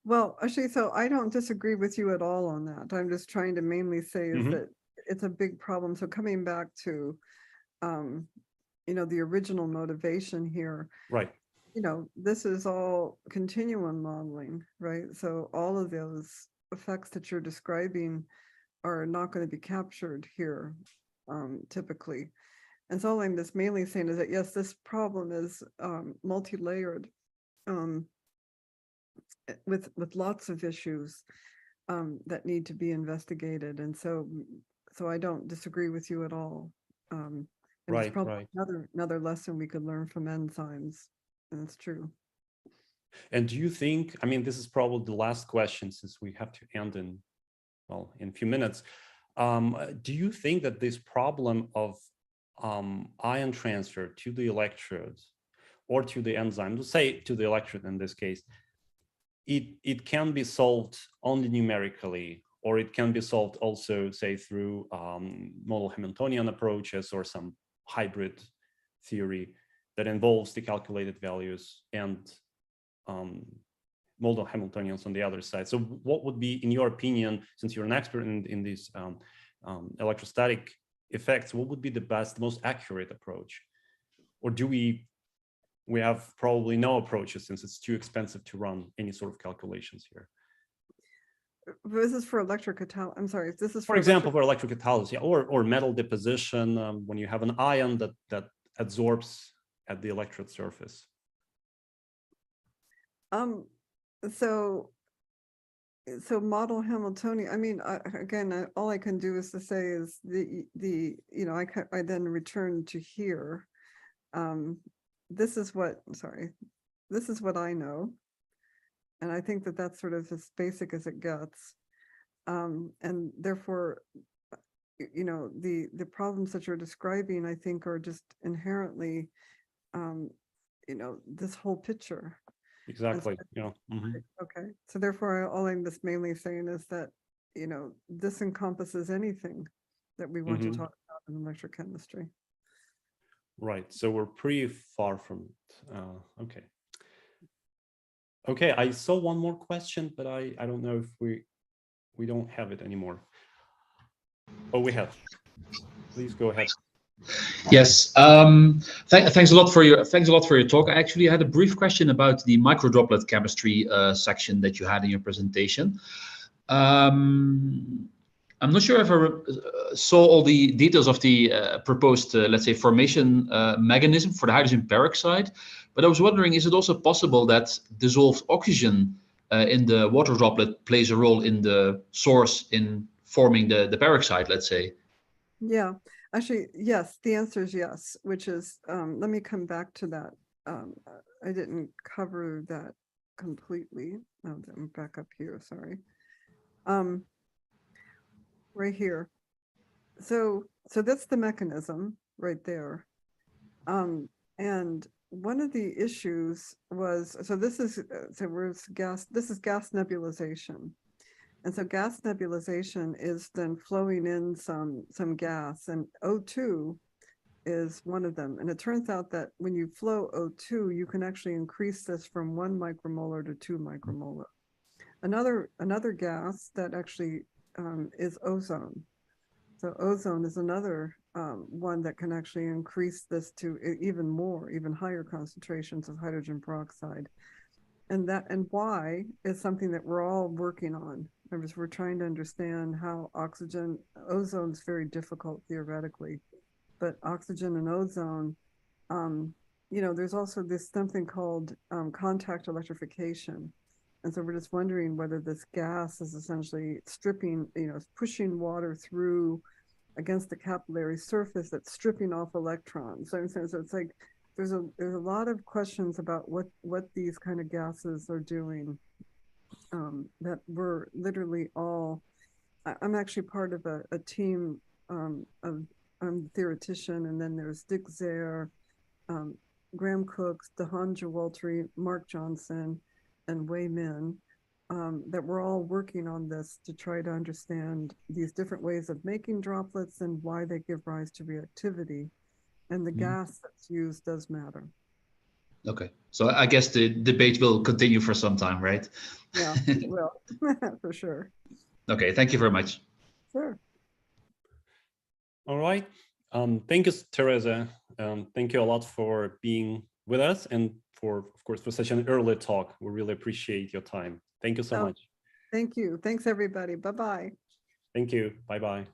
Well, actually, so I don't disagree with you at all on that. I'm just trying to mainly say is that it's a big problem. So coming back to, the original motivation here, right? This is all continuum modeling, right? So all of those effects that you're describing are not going to be captured here, typically. And so all I'm just mainly saying is that, yes, this problem is multi-layered. with lots of issues that need to be investigated. And so I don't disagree with you at all. And it's probably another lesson we could learn from enzymes. And it's true. And do you think, I mean, this is probably the last question since we have to end in a few minutes. Do you think that this problem of ion transfer to the electrodes or to the enzyme, let's say to the electrode in this case, it can be solved only numerically, or it can be solved also, say, through model Hamiltonian approaches or some hybrid theory that involves the calculated values and model Hamiltonians on the other side? So what would be, in your opinion, since you're an expert in these electrostatic effects, what would be the most accurate approach? Or do we have probably no approaches since it's too expensive to run any sort of calculations here? This is for electrocatalysis. I'm sorry, this is for example, for electrocatalysis, yeah, or metal deposition, when you have an ion that adsorbs at the electrode surface. So model Hamiltonian, I mean, again, all I can do is to say is I then return to here. This is what I know. And I think that that's sort of as basic as it gets. And therefore, the problems that you're describing, I think, are just inherently, this whole picture. Exactly. So, yeah. Okay. So therefore, all I'm just mainly saying is that, this encompasses anything that we want to talk about in electrochemistry. Right. So we're pretty far from it. Okay. Okay. I saw one more question, but I don't know if we don't have it anymore. Oh, we have. Please go ahead. Yes, thanks a lot for your talk. I actually had a brief question about the microdroplet chemistry section that you had in your presentation. I'm not sure if I saw all the details of the proposed, let's say, formation mechanism for the hydrogen peroxide, but I was wondering, is it also possible that dissolved oxygen in the water droplet plays a role in the source in forming the peroxide, let's say? Yeah, actually, yes, the answer is yes, which is, let me come back to that. I didn't cover that completely. Oh, I'm back up here, sorry. Right here. So that's the mechanism right there. And one of the issues was, this is gas nebulization. And so gas nebulization is then flowing in some gas, and O2 is one of them. And it turns out that when you flow O2, you can actually increase this from 1 micromolar to 2 micromolar. Another gas that actually is ozone. So ozone is another one that can actually increase this to even higher concentrations of hydrogen peroxide. And why is something that we're all working on. We're trying to understand how ozone is very difficult theoretically, but oxygen and ozone, there's also something called contact electrification. And so we're just wondering whether this gas is essentially stripping, pushing water through against the capillary surface that's stripping off electrons. So it's like, there's a lot of questions about what these kind of gases are doing, that we're literally all, I'm actually part of a team I'm a theoretician, and then there's Dick Zare, Graham Cooks, Dahan Jawaltry, Mark Johnson, and Wei Min, that we're all working on this to try to understand these different ways of making droplets and why they give rise to reactivity. And the gas that's used does matter. Okay, so I guess the debate will continue for some time, right? Yeah, it will, for sure. Okay, thank you very much. Sure. All right. Thank you, Teresa. Thank you a lot for being with us, and of course, for such an early talk. We really appreciate your time. Thank you so much. Thank you. Thanks, everybody. Bye-bye. Thank you. Bye-bye.